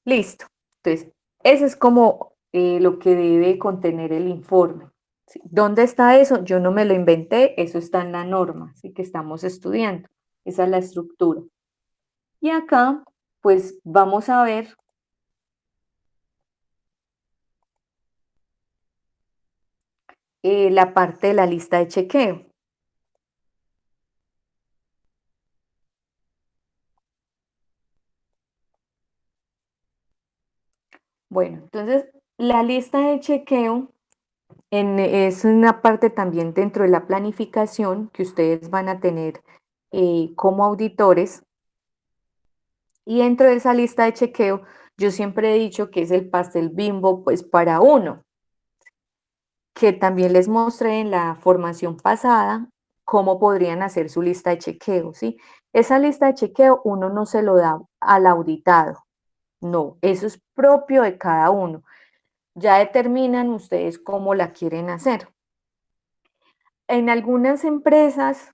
Listo. Entonces, eso es como lo que debe contener el informe. ¿Sí? ¿Dónde está eso? Yo no me lo inventé, eso está en la norma, así que estamos estudiando. Esa es la estructura. Y acá, pues vamos a ver la parte de la lista de chequeo. Bueno, entonces la lista de chequeo es una parte también dentro de la planificación que ustedes van a tener como auditores. Y dentro de esa lista de chequeo, yo siempre he dicho que es el pastel Bimbo, pues para uno, que también les mostré en la formación pasada cómo podrían hacer su lista de chequeo, ¿sí? Esa lista de chequeo uno no se lo da al auditado, no, eso es propio de cada uno. Ya determinan ustedes cómo la quieren hacer. En algunas empresas,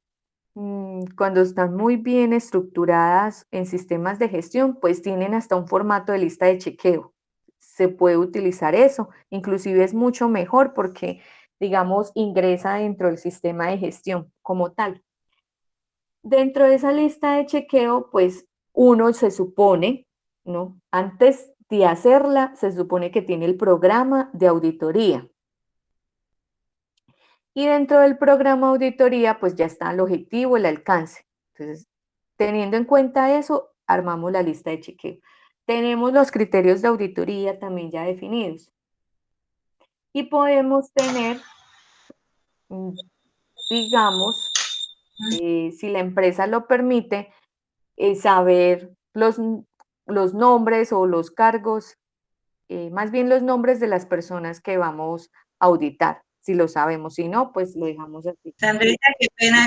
cuando están muy bien estructuradas en sistemas de gestión, pues tienen hasta un formato de lista de chequeo. Se puede utilizar eso, inclusive es mucho mejor porque, digamos, ingresa dentro del sistema de gestión como tal. Dentro de esa lista de chequeo, pues uno se supone, ¿no? Antes de hacerla, se supone que tiene el programa de auditoría. Y dentro del programa de auditoría, pues ya está el objetivo, el alcance. Entonces, teniendo en cuenta eso, armamos la lista de chequeo. Tenemos los criterios de auditoría también ya definidos. Y podemos tener, digamos, si la empresa lo permite, saber los nombres o los cargos, más bien los nombres de las personas que vamos a auditar, si lo sabemos. Si no, pues lo dejamos así. Sandrita, qué pena,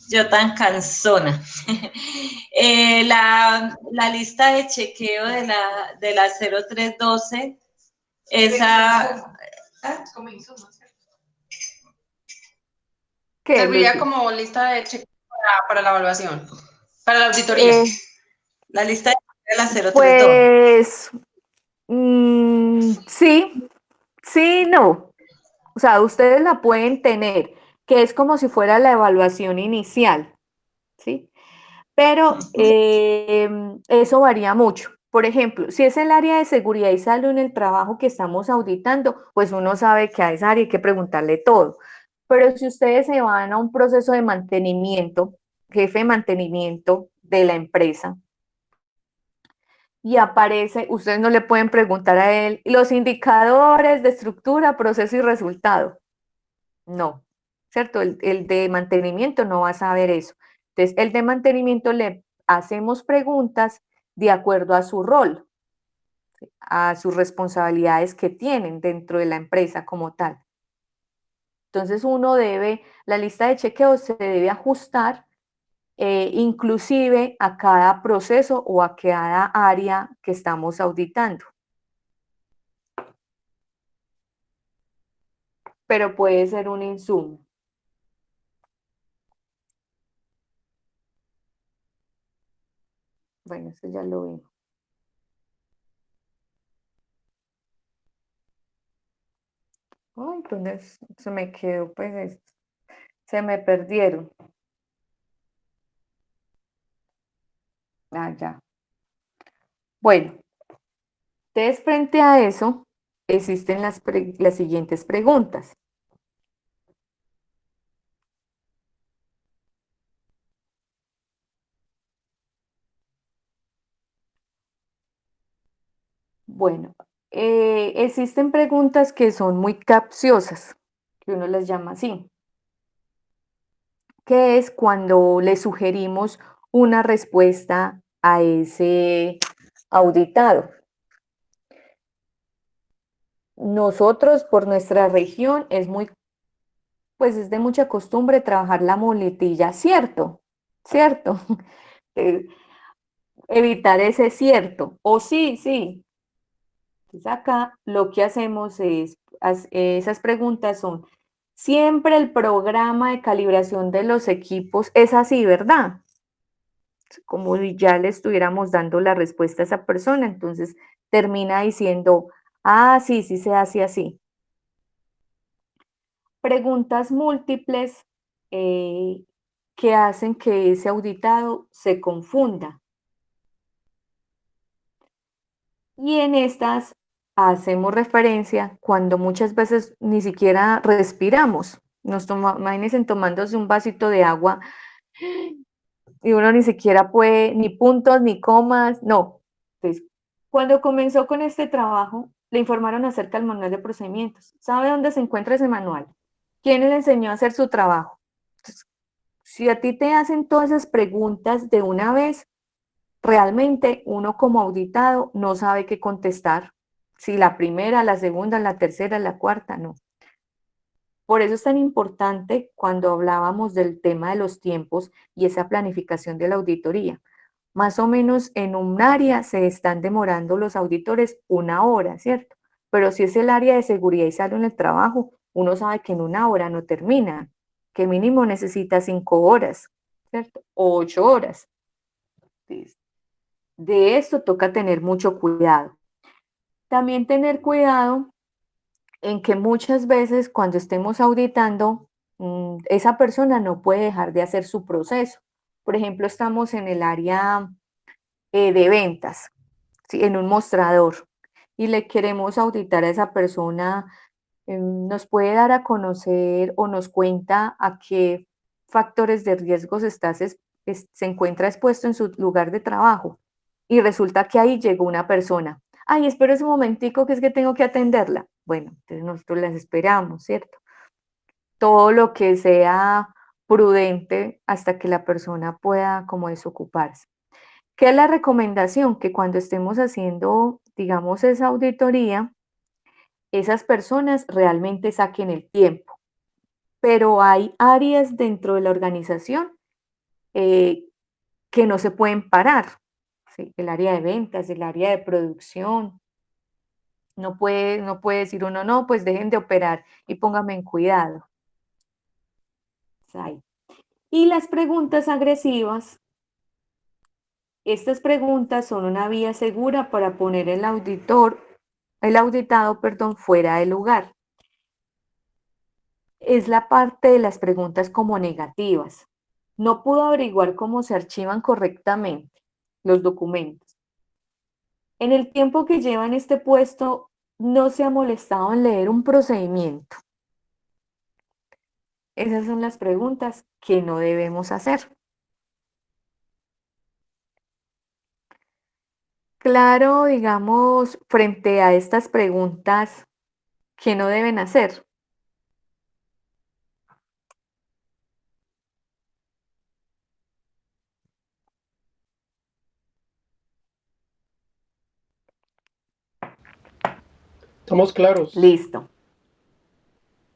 yo tan cansona. La lista de chequeo de la 0312, esa... ¿Qué, Serviría Lucy? como lista de chequeo para la evaluación, para la auditoría. La lista de la 032. Pues sí, sí, no. O sea, ustedes la pueden tener, que es como si fuera la evaluación inicial, ¿sí? Pero eso varía mucho. Por ejemplo, si es el área de seguridad y salud en el trabajo que estamos auditando, pues uno sabe que a esa área hay que preguntarle todo. Pero si ustedes se van a un proceso de mantenimiento, jefe de mantenimiento de la empresa, y aparece, ustedes no le pueden preguntar a él los indicadores de estructura, proceso y resultado. No, ¿cierto? El de mantenimiento no va a saber eso. Entonces, el de mantenimiento le hacemos preguntas de acuerdo a su rol. a sus responsabilidades que tienen dentro de la empresa como tal. Entonces la lista de chequeos se debe ajustar inclusive a cada proceso o a cada área que estamos auditando. Pero puede ser un insumo. Bueno, eso ya lo vimos. Ay, pues se me quedó, pues se me perdieron. Ah, ya. Bueno, entonces frente a eso existen las siguientes preguntas. Bueno, existen preguntas que son muy capciosas, que uno las llama así, que es cuando le sugerimos una respuesta a ese auditado. Nosotros, por nuestra región, pues es de mucha costumbre trabajar la muletilla, ¿cierto? ¿Cierto? Evitar ese cierto, o sí, sí. Entonces acá lo que hacemos es, esas preguntas son, siempre el programa de calibración de los equipos es así, ¿verdad? Como si ya le estuviéramos dando la respuesta a esa persona, entonces termina diciendo, ah, sí, sí se hace así. Preguntas múltiples que hacen que ese auditado se confunda. Y en estas hacemos referencia cuando muchas veces ni siquiera respiramos. Imagínense tomándose un vasito de agua y uno ni siquiera puede, ni puntos, ni comas, no. Entonces, cuando comenzó con este trabajo, le informaron acerca del manual de procedimientos. ¿Sabe dónde se encuentra ese manual? ¿Quién le enseñó a hacer su trabajo? Entonces, si a ti te hacen todas esas preguntas de una vez, realmente uno como auditado no sabe qué contestar. Si la primera, la segunda, la tercera, la cuarta, no. Por eso es tan importante cuando hablábamos del tema de los tiempos y esa planificación de la auditoría. Más o menos en un área se están demorando los auditores 1 hora, ¿cierto? Pero si es el área de seguridad y salud en el trabajo, uno sabe que en 1 hora no termina, que mínimo necesita 5 horas, ¿cierto? O 8 horas. De esto toca tener mucho cuidado. También tener cuidado en que muchas veces cuando estemos auditando, esa persona no puede dejar de hacer su proceso. Por ejemplo, estamos en el área de ventas, ¿sí? En un mostrador, y le queremos auditar a esa persona, nos puede dar a conocer o nos cuenta a qué factores de riesgos se encuentra expuesto en su lugar de trabajo. Y resulta que ahí llegó una persona. Ay, espera un momentico que es que tengo que atenderla. Bueno, entonces nosotros las esperamos, ¿cierto? Todo lo que sea prudente hasta que la persona pueda como desocuparse. ¿Qué es la recomendación? Que cuando estemos haciendo, digamos, esa auditoría, esas personas realmente saquen el tiempo. Pero hay áreas dentro de la organización eh, que no se pueden parar. ¿Sí? El área de ventas, el área de producción. No puede decir uno, no, pues dejen de operar y póngame en cuidado. ¿Sí? Y las preguntas agresivas, estas preguntas son una vía segura para poner el auditado, perdón, fuera de lugar. Es la parte de las preguntas como negativas. No pudo averiguar cómo se archivan correctamente los documentos. En el tiempo que lleva en este puesto, no se ha molestado en leer un procedimiento. Esas son las preguntas que no debemos hacer. Claro, digamos, frente a estas preguntas que no deben hacer. Estamos claros. Listo.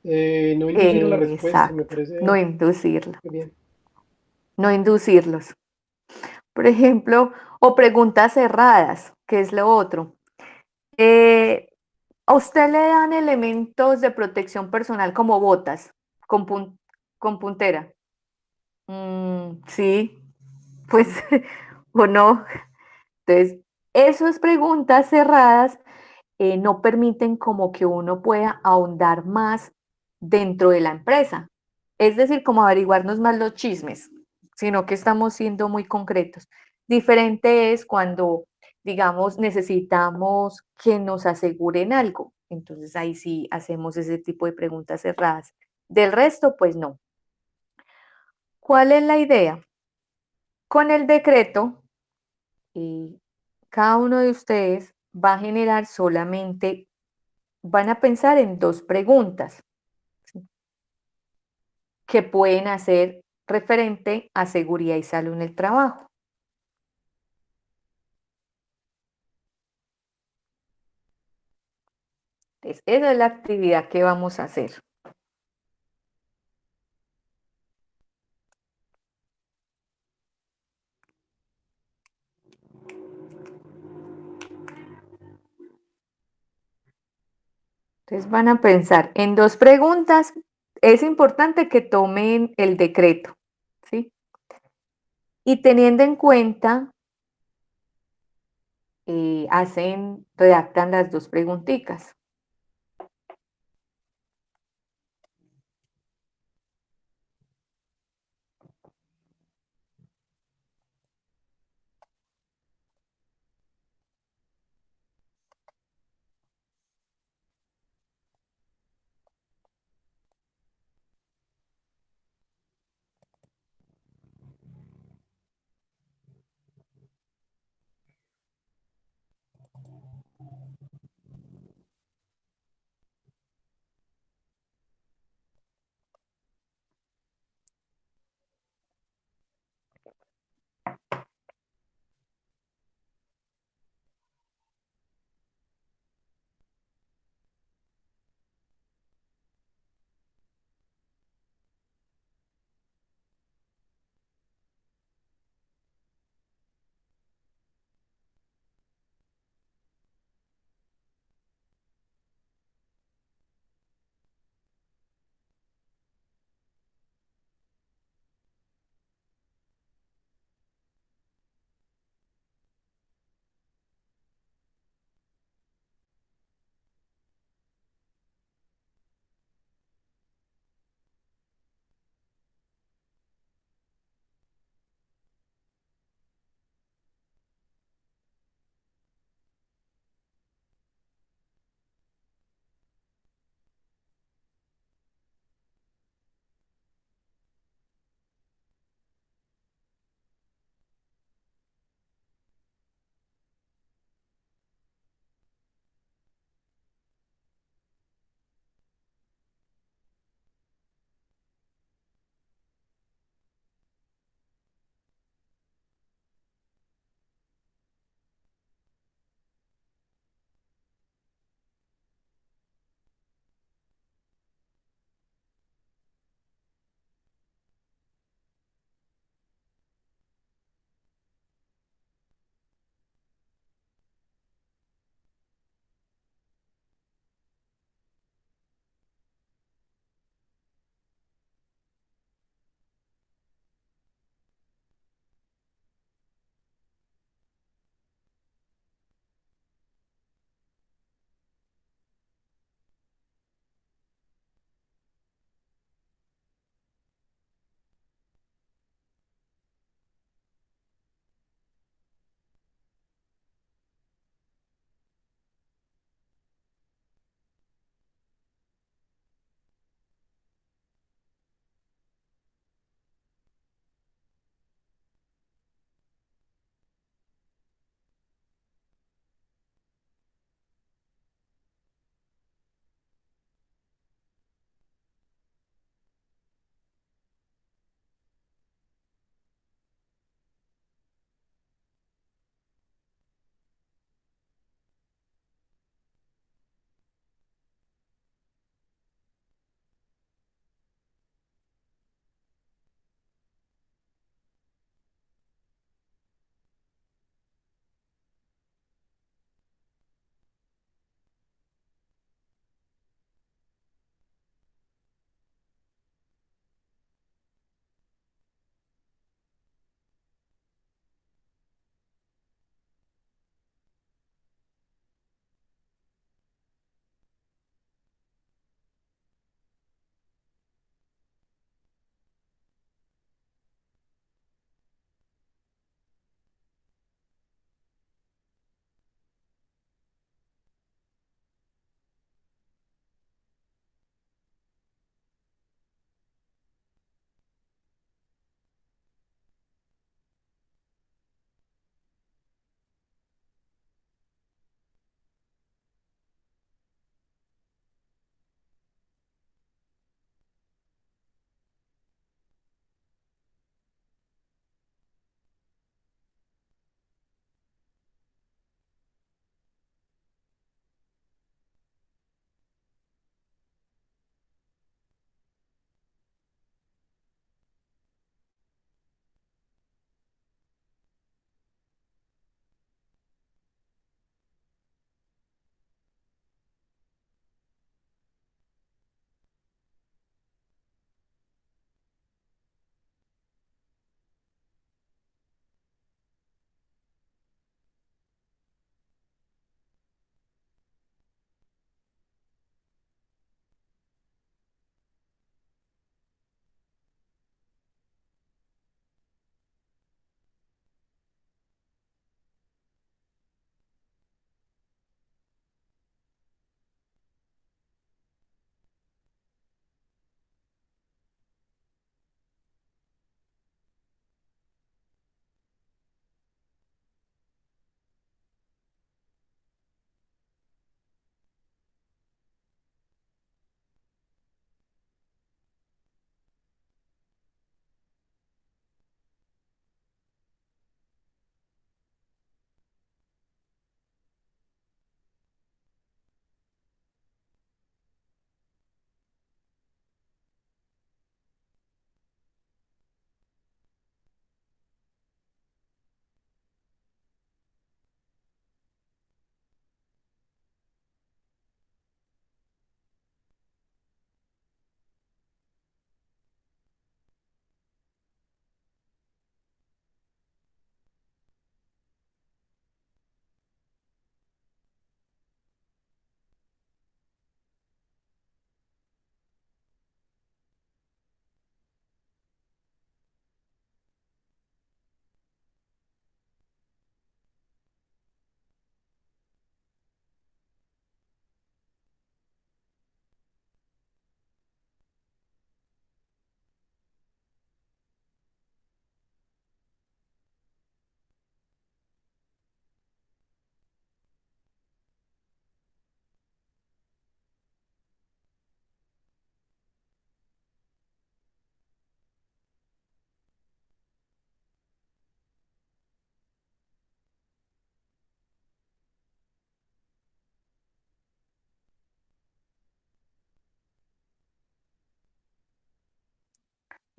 No inducir a la respuesta, me Exacto. No parece inducirlo, bien. no inducirlos. Por ejemplo, o preguntas cerradas, que es lo otro. ¿A usted le dan elementos de protección personal como botas con, con puntera? Sí, pues, o no. Entonces, esas preguntas cerradas no permiten como que uno pueda ahondar más dentro de la empresa. Es decir, como averiguarnos más los chismes, sino que estamos siendo muy concretos. Diferente es cuando, digamos, necesitamos que nos aseguren algo. Entonces ahí sí hacemos ese tipo de preguntas cerradas. Del resto, pues no. ¿Cuál es la idea? Con el decreto, cada uno de ustedes va a generar solamente, van a pensar en dos preguntas que pueden hacer referente a seguridad y salud en el trabajo. Entonces, esa es la actividad que vamos a hacer. Entonces van a pensar en dos preguntas. Es importante que tomen el decreto, ¿sí? Y teniendo en cuenta, redactan las dos preguntitas.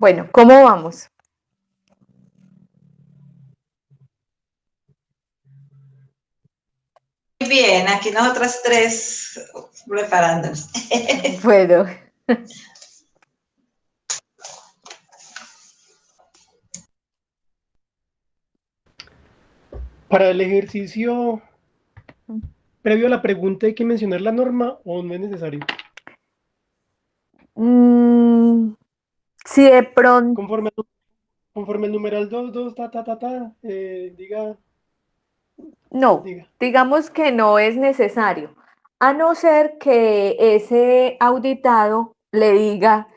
Bueno, ¿cómo vamos? Muy bien, aquí nosotras tres preparándonos. Bueno, Para el ejercicio, previo a la pregunta, ¿hay que mencionar la norma o no es necesario? si de pronto, Conforme, conforme el numeral 2 diga, no, diga. digamos que no es necesario, a no ser que ese auditado le diga,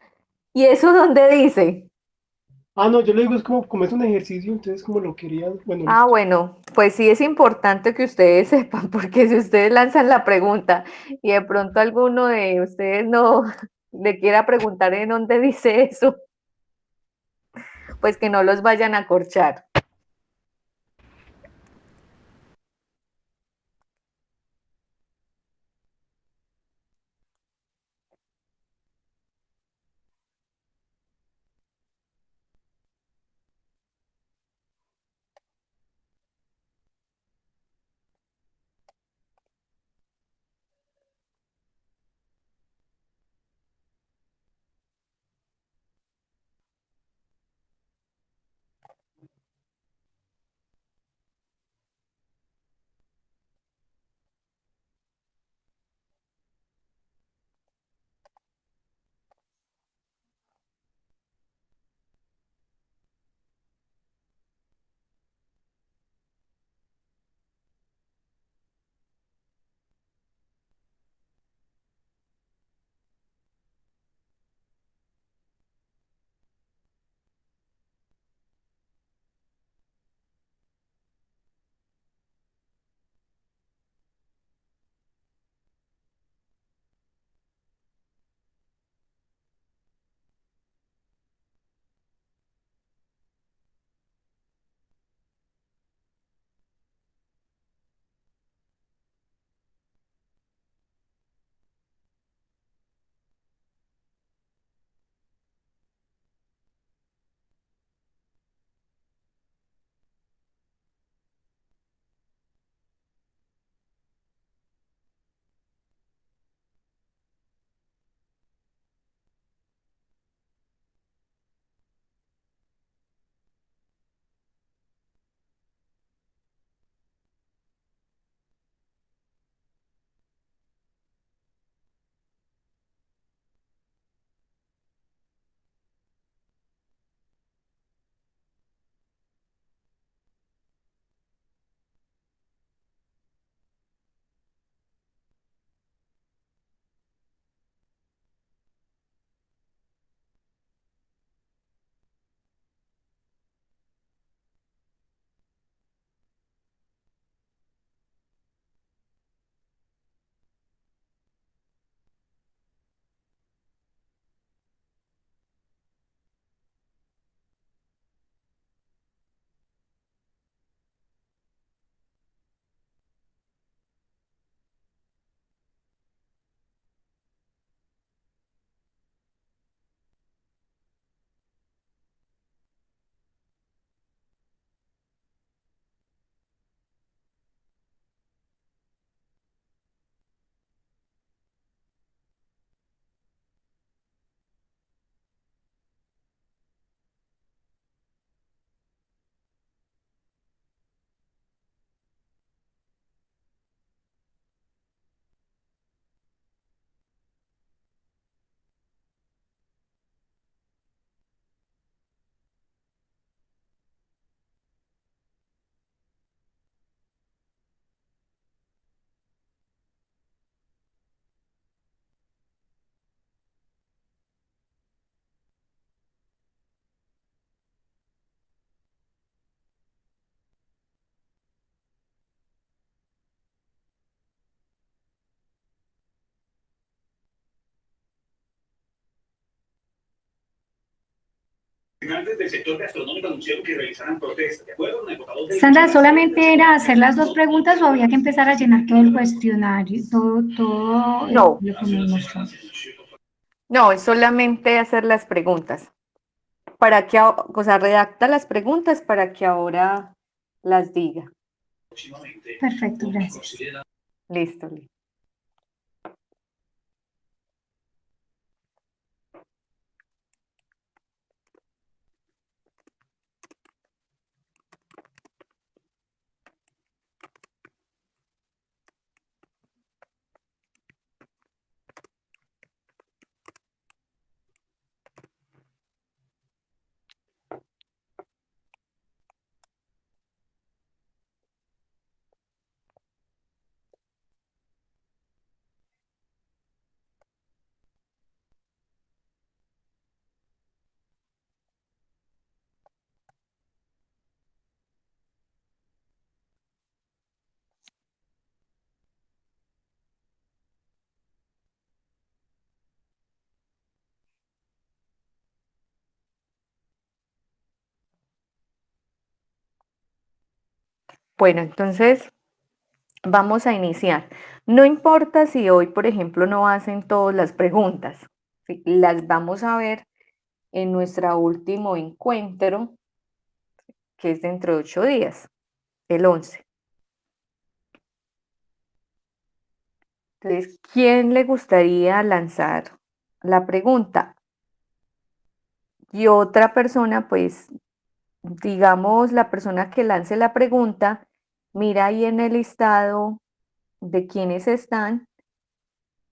¿y eso dónde dice? Ah, no, yo le digo, es como es un ejercicio, entonces como lo quería, bueno, Ah, listo. bueno, pues sí es importante que ustedes sepan, porque si ustedes lanzan la pregunta y de pronto alguno de ustedes no le quiera preguntar en dónde dice eso, pues que no los vayan a corchar. Del sector gastronómico anunciaron que realizarán protestas. De acuerdo con el portavoz de Sandra, ¿solamente era hacer las dos preguntas o había que empezar a llenar todo el cuestionario, todo No, lo que me mostró? no, es solamente hacer las preguntas para que, o sea, redacta las preguntas para que ahora las diga. Perfecto, gracias. Listo. Bueno, entonces vamos a iniciar. No importa si hoy, por ejemplo, no hacen todas las preguntas, ¿sí? Las vamos a ver en nuestro último encuentro, que es dentro de 8 días, el 11. Entonces, ¿quién le gustaría lanzar la pregunta? Y otra persona, pues, digamos, la persona que lance la pregunta, mira ahí en el listado de quiénes están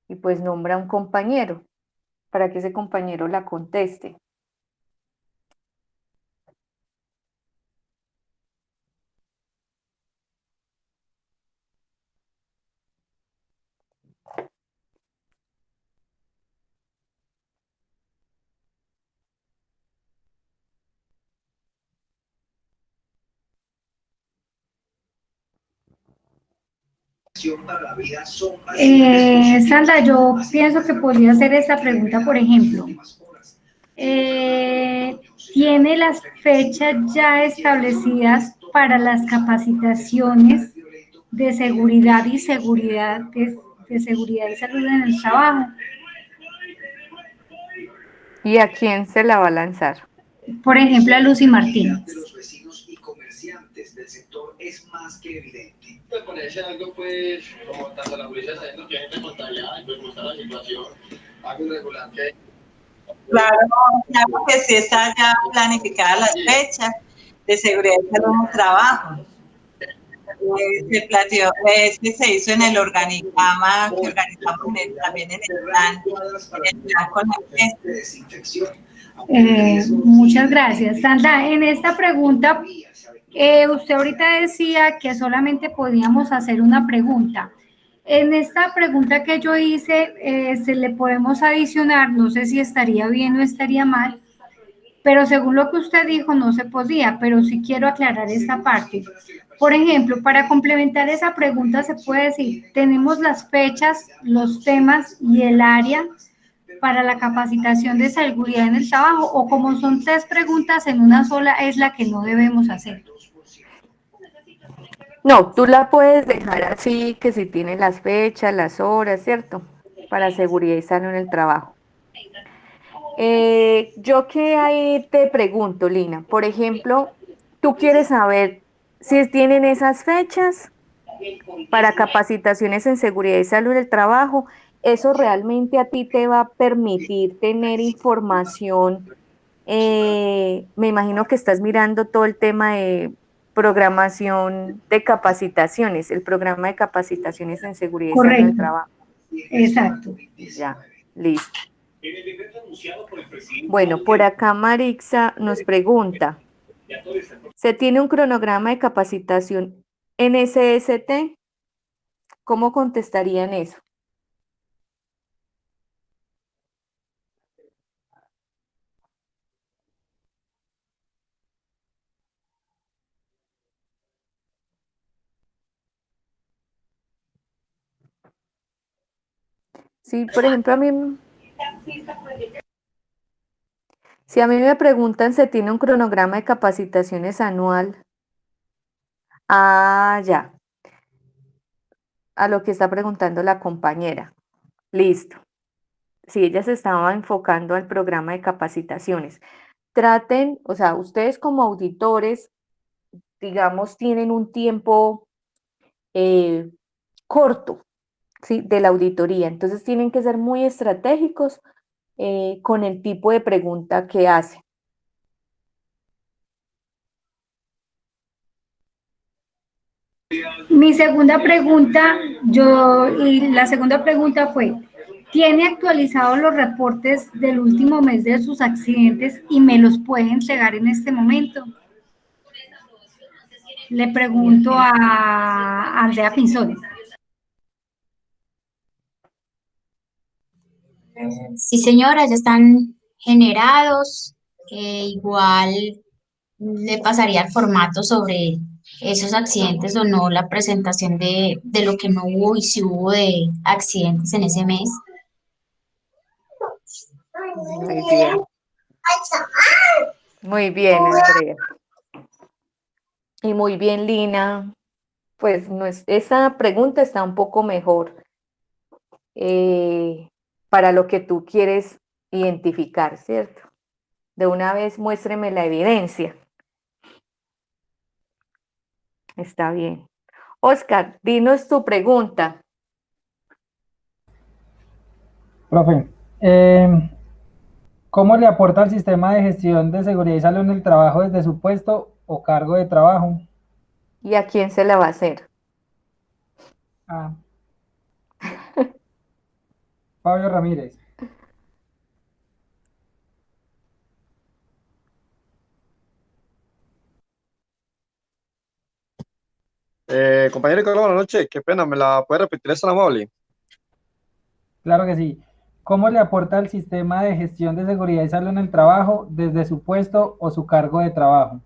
y pues nombra un compañero para que ese compañero la conteste. Sandra, yo pienso que podría hacer esta pregunta, por ejemplo. ¿Tiene las fechas ya establecidas para las capacitaciones de seguridad y de seguridad y salud en el trabajo? ¿Y a quién se la va a lanzar? Por ejemplo, a Lucy Martínez. Es más que evidente. Me parece algo, pues, como tanto la policía sabiendo que hay gente contagiada y pues cómo está la situación, algo irregular que hay. Claro, claro que sí está ya planificada las fechas de seguridad y salud en el trabajo. Se planteó, que se hizo en el organigrama que organizamos también en el plan con la empresa. Muchas gracias. Sandra, en esta pregunta, usted ahorita decía que solamente podíamos hacer una pregunta. En esta pregunta que yo hice, se le podemos adicionar, no sé si estaría bien o estaría mal, pero según lo que usted dijo, no se podía, pero sí quiero aclarar esta parte. Por ejemplo, para complementar esa pregunta se puede decir, tenemos las fechas, los temas y el área para la capacitación de seguridad en el trabajo, o como son 3 preguntas en una sola, es la que no debemos hacer. No, tú la puedes dejar así, que si tiene las fechas, las horas, ¿cierto? Para seguridad y salud en el trabajo. Yo que ahí te pregunto, Lina, por ejemplo, ¿tú quieres saber si tienen esas fechas para capacitaciones en seguridad y salud en el trabajo? ¿Eso realmente a ti te va a permitir tener información? Me imagino que estás mirando todo el tema de programación de capacitaciones, el programa de capacitaciones en seguridad y salud en el trabajo. Exacto. Ya, listo. Bueno, por acá Marixa nos pregunta, ¿se tiene un cronograma de capacitación en SST? ¿Cómo contestarían eso? Sí, por ejemplo, si a mí me preguntan, ¿se tiene un cronograma de capacitaciones anual? Ah, ya. A lo que está preguntando la compañera. Listo. Sí, ella se estaba enfocando al programa de capacitaciones. traten, o sea, ustedes como auditores, digamos, tienen un tiempo corto, ¿sí? De la auditoría, entonces tienen que ser muy estratégicos con el tipo de pregunta que hacen. Mi segunda pregunta, la segunda pregunta fue, ¿tiene actualizados los reportes del último mes de sus accidentes y me los puede entregar en este momento? Le pregunto a Andrea Pinzón. Sí, señora, ya están generados. Igual le pasaría el formato sobre esos accidentes o no, la presentación de lo que no hubo y si hubo de accidentes en ese mes. Muy bien. Muy bien, Andrea. Y muy bien, Lina. Pues no es, esa pregunta está un poco mejor para lo que tú quieres identificar, ¿cierto? De una vez muéstreme la evidencia. Está bien. Oscar, dinos tu pregunta. Profe, ¿cómo le aporta el sistema de gestión de seguridad y salud en el trabajo desde su puesto o cargo de trabajo? ¿Y a quién se la va a hacer? Ah, Fabio Ramírez. Compañero Carlos, buenas noches. Qué pena, ¿me la puede repetir? ¿Es tan amable? Claro que sí. ¿Cómo le aporta el sistema de gestión de seguridad y salud en el trabajo desde su puesto o su cargo de trabajo?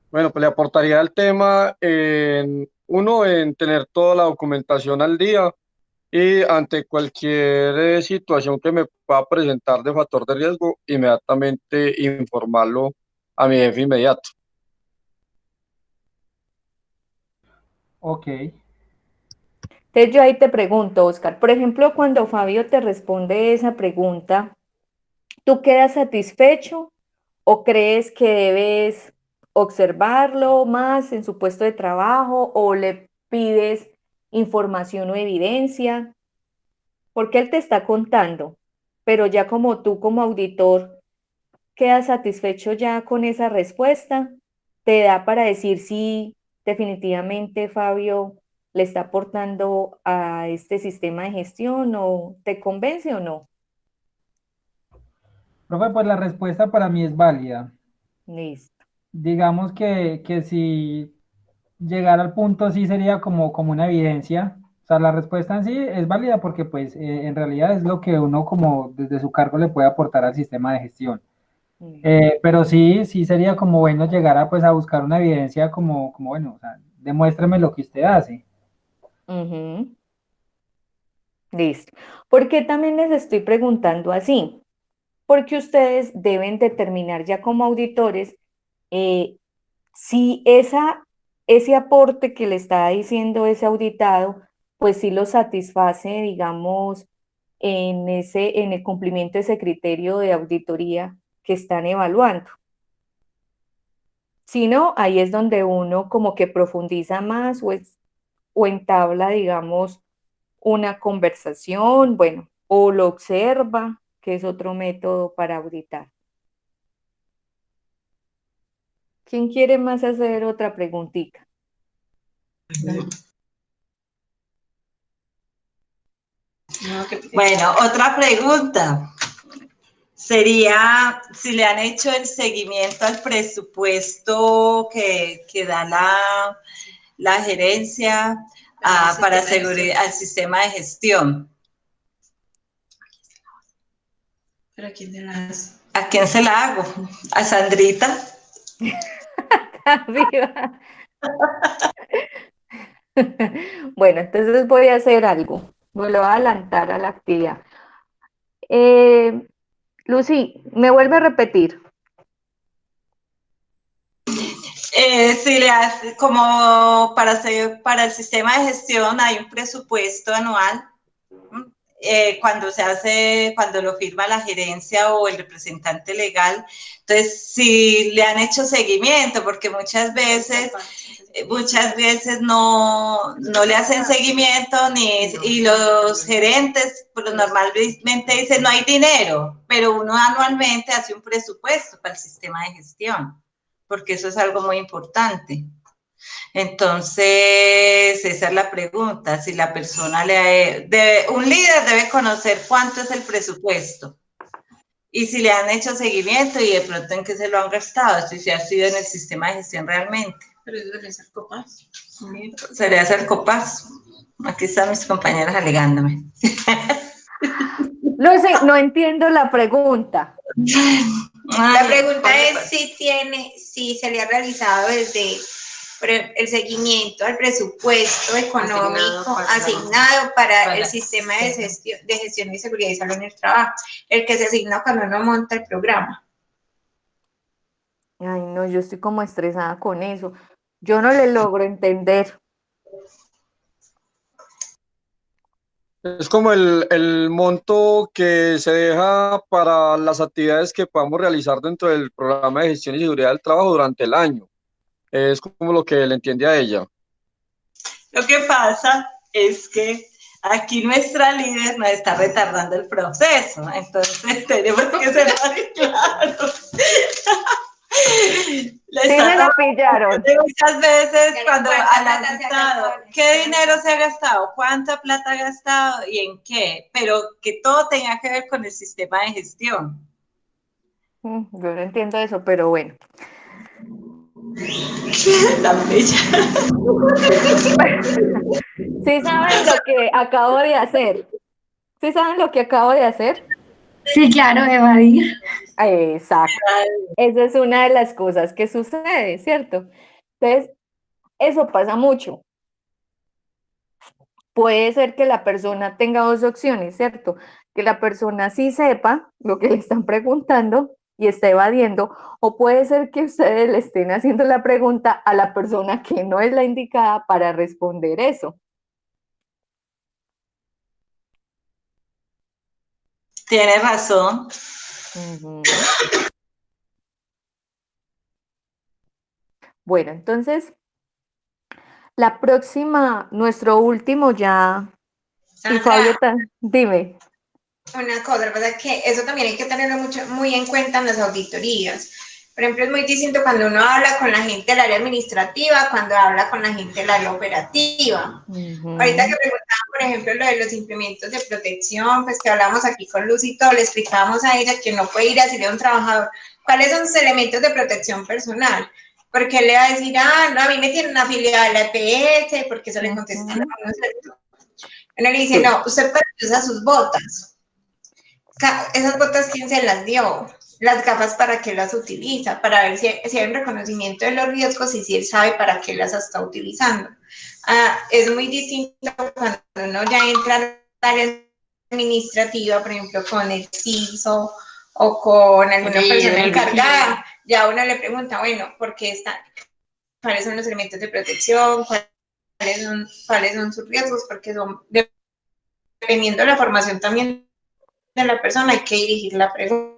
Bueno, pues le aportaría el tema en tener toda la documentación al día y ante cualquier situación que me pueda presentar de factor de riesgo, inmediatamente informarlo a mi jefe inmediato. Ok. Entonces yo ahí te pregunto, Oscar, por ejemplo, cuando Fabio te responde esa pregunta, ¿tú quedas satisfecho o crees que debes observarlo más en su puesto de trabajo o le pides información o evidencia? Porque él te está contando, pero ya como tú como auditor quedas satisfecho ya con esa respuesta, te da para decir si definitivamente Fabio le está aportando a este sistema de gestión o te convence o no. Profe, pues la respuesta para mí es válida. Listo. Digamos que si llegar al punto sí sería como una evidencia. O sea, la respuesta en sí es válida porque pues en realidad es lo que uno como desde su cargo le puede aportar al sistema de gestión. Pero sí sería como bueno llegar a pues a buscar una evidencia como bueno, o sea, demuéstrame lo que usted hace. Ujú. Listo. ¿Por qué también les estoy preguntando así? Porque ustedes deben determinar ya como auditores eh, si ese aporte que le está diciendo ese auditado, pues sí lo satisface, digamos, en el cumplimiento de ese criterio de auditoría que están evaluando. Si no, ahí es donde uno como que profundiza más o entabla, digamos, una conversación, bueno, o lo observa, que es otro método para auditar. ¿Quién quiere más hacer otra preguntita? Bueno, otra pregunta sería si le han hecho el seguimiento al presupuesto que da la gerencia para seguridad, al sistema de gestión. ¿Pero a quién se la hace? ¿A quién se la hago? ¿A Sandrita? Viva. Bueno, entonces voy a hacer algo. Me lo voy a adelantar a la actividad. Lucy, ¿me vuelve a repetir? Si le hace, como para el sistema de gestión hay un presupuesto anual cuando lo firma la gerencia o el representante legal. Entonces, si le han hecho seguimiento, porque muchas veces no le hacen seguimiento y los gerentes pues, normalmente dicen no hay dinero, pero uno anualmente hace un presupuesto para el sistema de gestión, porque eso es algo muy importante. Entonces, esa es la pregunta, si la persona un líder debe conocer cuánto es el presupuesto y si le han hecho seguimiento y de pronto en qué se lo han gastado, si se ha sido en el sistema de gestión realmente. Pero eso debería ser COPAS. Sería hacer COPAS. Aquí están mis compañeras alegándome. Lucy, no entiendo la pregunta. La pregunta es si se le ha realizado desde el seguimiento al presupuesto económico asignado para el sistema de gestión y seguridad y salud en el trabajo, el que se asigna cuando uno monta el programa. Ay, no, yo estoy como estresada con eso. Yo no le logro entender. Es como el monto que se deja para las actividades que podamos realizar dentro del programa de gestión y seguridad del trabajo durante el año. Es como lo que le entiende a ella. Lo que pasa es que aquí nuestra líder nos está retardando el proceso, entonces tenemos que ser más claros. Sí me la pillaron. Muchas veces cuando han gastado, ¿qué dinero se ha gastado? ¿Cuánta plata ha gastado? ¿Y en qué? Pero que todo tenga que ver con el sistema de gestión. Yo no entiendo eso, pero bueno. La bella. ¿Sí saben lo que acabo de hacer? ¿Sí saben lo que acabo de hacer? Sí, claro, evadir. Exacto. Esa es una de las cosas que sucede, ¿cierto? Entonces, eso pasa mucho. Puede ser que la persona tenga dos opciones, ¿cierto? Que la persona sí sepa lo que le están preguntando y está evadiendo, o puede ser que ustedes le estén haciendo la pregunta a la persona que no es la indicada para responder eso. Tienes razón. Bueno, entonces, la próxima, nuestro último ya. Y Fabio, dime. Una cosa, la verdad es que eso también hay que tenerlo muy en cuenta en las auditorías. Por ejemplo, es muy distinto cuando uno habla con la gente del área administrativa, cuando habla con la gente del área operativa. Ahorita que preguntaban, por ejemplo, lo de los implementos de protección, pues que hablamos aquí con Luz y todo, le explicábamos a ella que no puede ir a decirle a un trabajador cuáles son sus elementos de protección personal. Porque él le va a decir, no, a mí me tienen afiliada a la EPS, porque eso le contestan a uno, ¿cierto? Uno le dice, no, usted usa sus botas. Esas botas, ¿quién se las dio? Las gafas, ¿para qué las utiliza? Para ver si hay un reconocimiento de los riesgos y si él sabe para qué las está utilizando. Es muy distinto cuando uno ya entra al área administrativa, por ejemplo, con el CISO o con alguna persona encargada. Ya uno le pregunta, bueno, ¿por qué ¿cuáles son los elementos de protección? ¿Cuáles son sus riesgos? Porque dependiendo de la formación también de la persona, hay que dirigir la pregunta.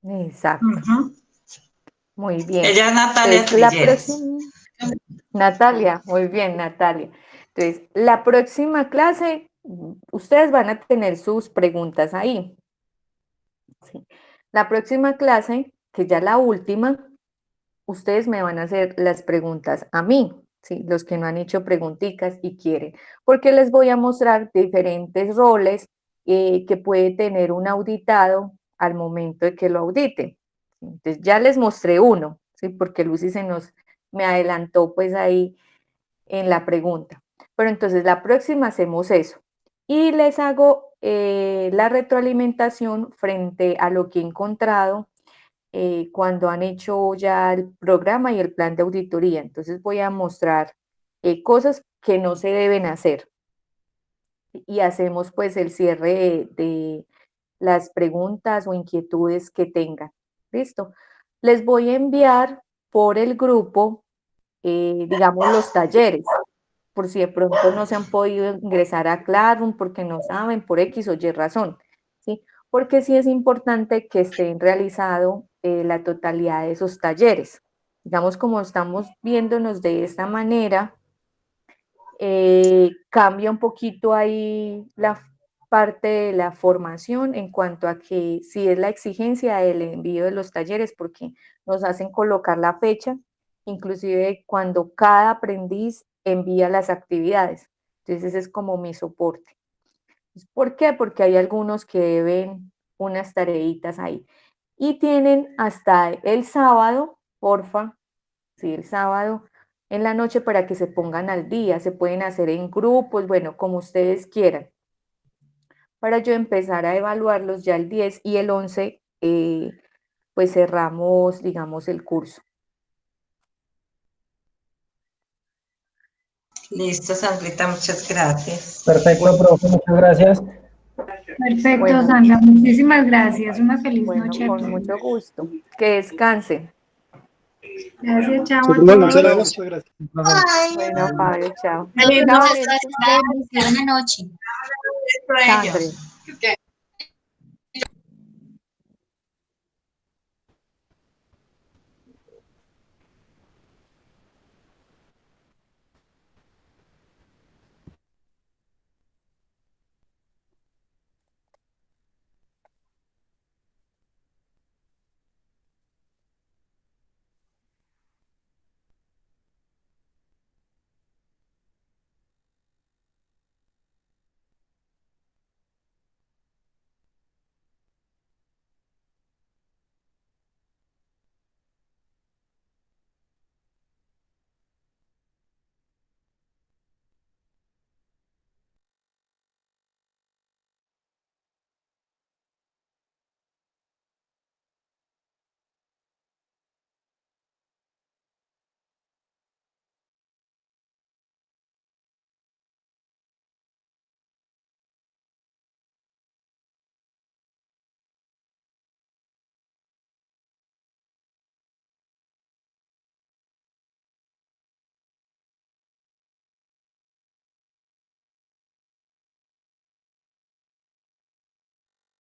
Exacto. Muy bien. Ella es Natalia. Entonces, la próxima. Natalia, muy bien, Natalia. Entonces, la próxima clase, ustedes van a tener sus preguntas ahí. Sí. La próxima clase, que ya la última, ustedes me van a hacer las preguntas a mí, ¿sí? Los que no han hecho preguntitas y quieren, porque les voy a mostrar diferentes roles que puede tener un auditado al momento de que lo audite. Entonces, ya les mostré uno, ¿sí? Porque Lucy me adelantó pues ahí en la pregunta. Pero entonces la próxima hacemos eso. Y les hago la retroalimentación frente a lo que he encontrado cuando han hecho ya el programa y el plan de auditoría. Entonces voy a mostrar cosas que no se deben hacer. Y hacemos pues el cierre de las preguntas o inquietudes que tengan. ¿Listo? Les voy a enviar por el grupo, digamos, los talleres. por si de pronto no se han podido ingresar a Classroom porque no saben, por X o Y razón, ¿sí? Porque sí es importante que estén realizado la totalidad de esos talleres. Digamos, como estamos viéndonos de esta manera, cambia un poquito ahí la parte de la formación en cuanto a que si es la exigencia del envío de los talleres, porque nos hacen colocar la fecha, inclusive cuando cada aprendiz envía las actividades. Entonces ese es como mi soporte. ¿Por qué? Porque hay algunos que deben unas tareitas ahí. Y tienen hasta el sábado, porfa, sí, el sábado en la noche para que se pongan al día. Se pueden hacer en grupos, bueno, como ustedes quieran. Para yo empezar a evaluarlos ya el 10 y el 11, pues cerramos, digamos, el curso. Listo, Sandrita, muchas gracias. Perfecto, profe, muchas gracias. Perfecto, Bueno. Sandra, muchísimas gracias. Una feliz Bueno, noche. con mucho gusto. Que descansen. Gracias, chao. Sí, a profe, todos. muchas gracias. Muchas gracias. Bueno, Fabio, chao. Feliz Chao, noche, Lorenzo. buena noche. Sandra. ¿Qué?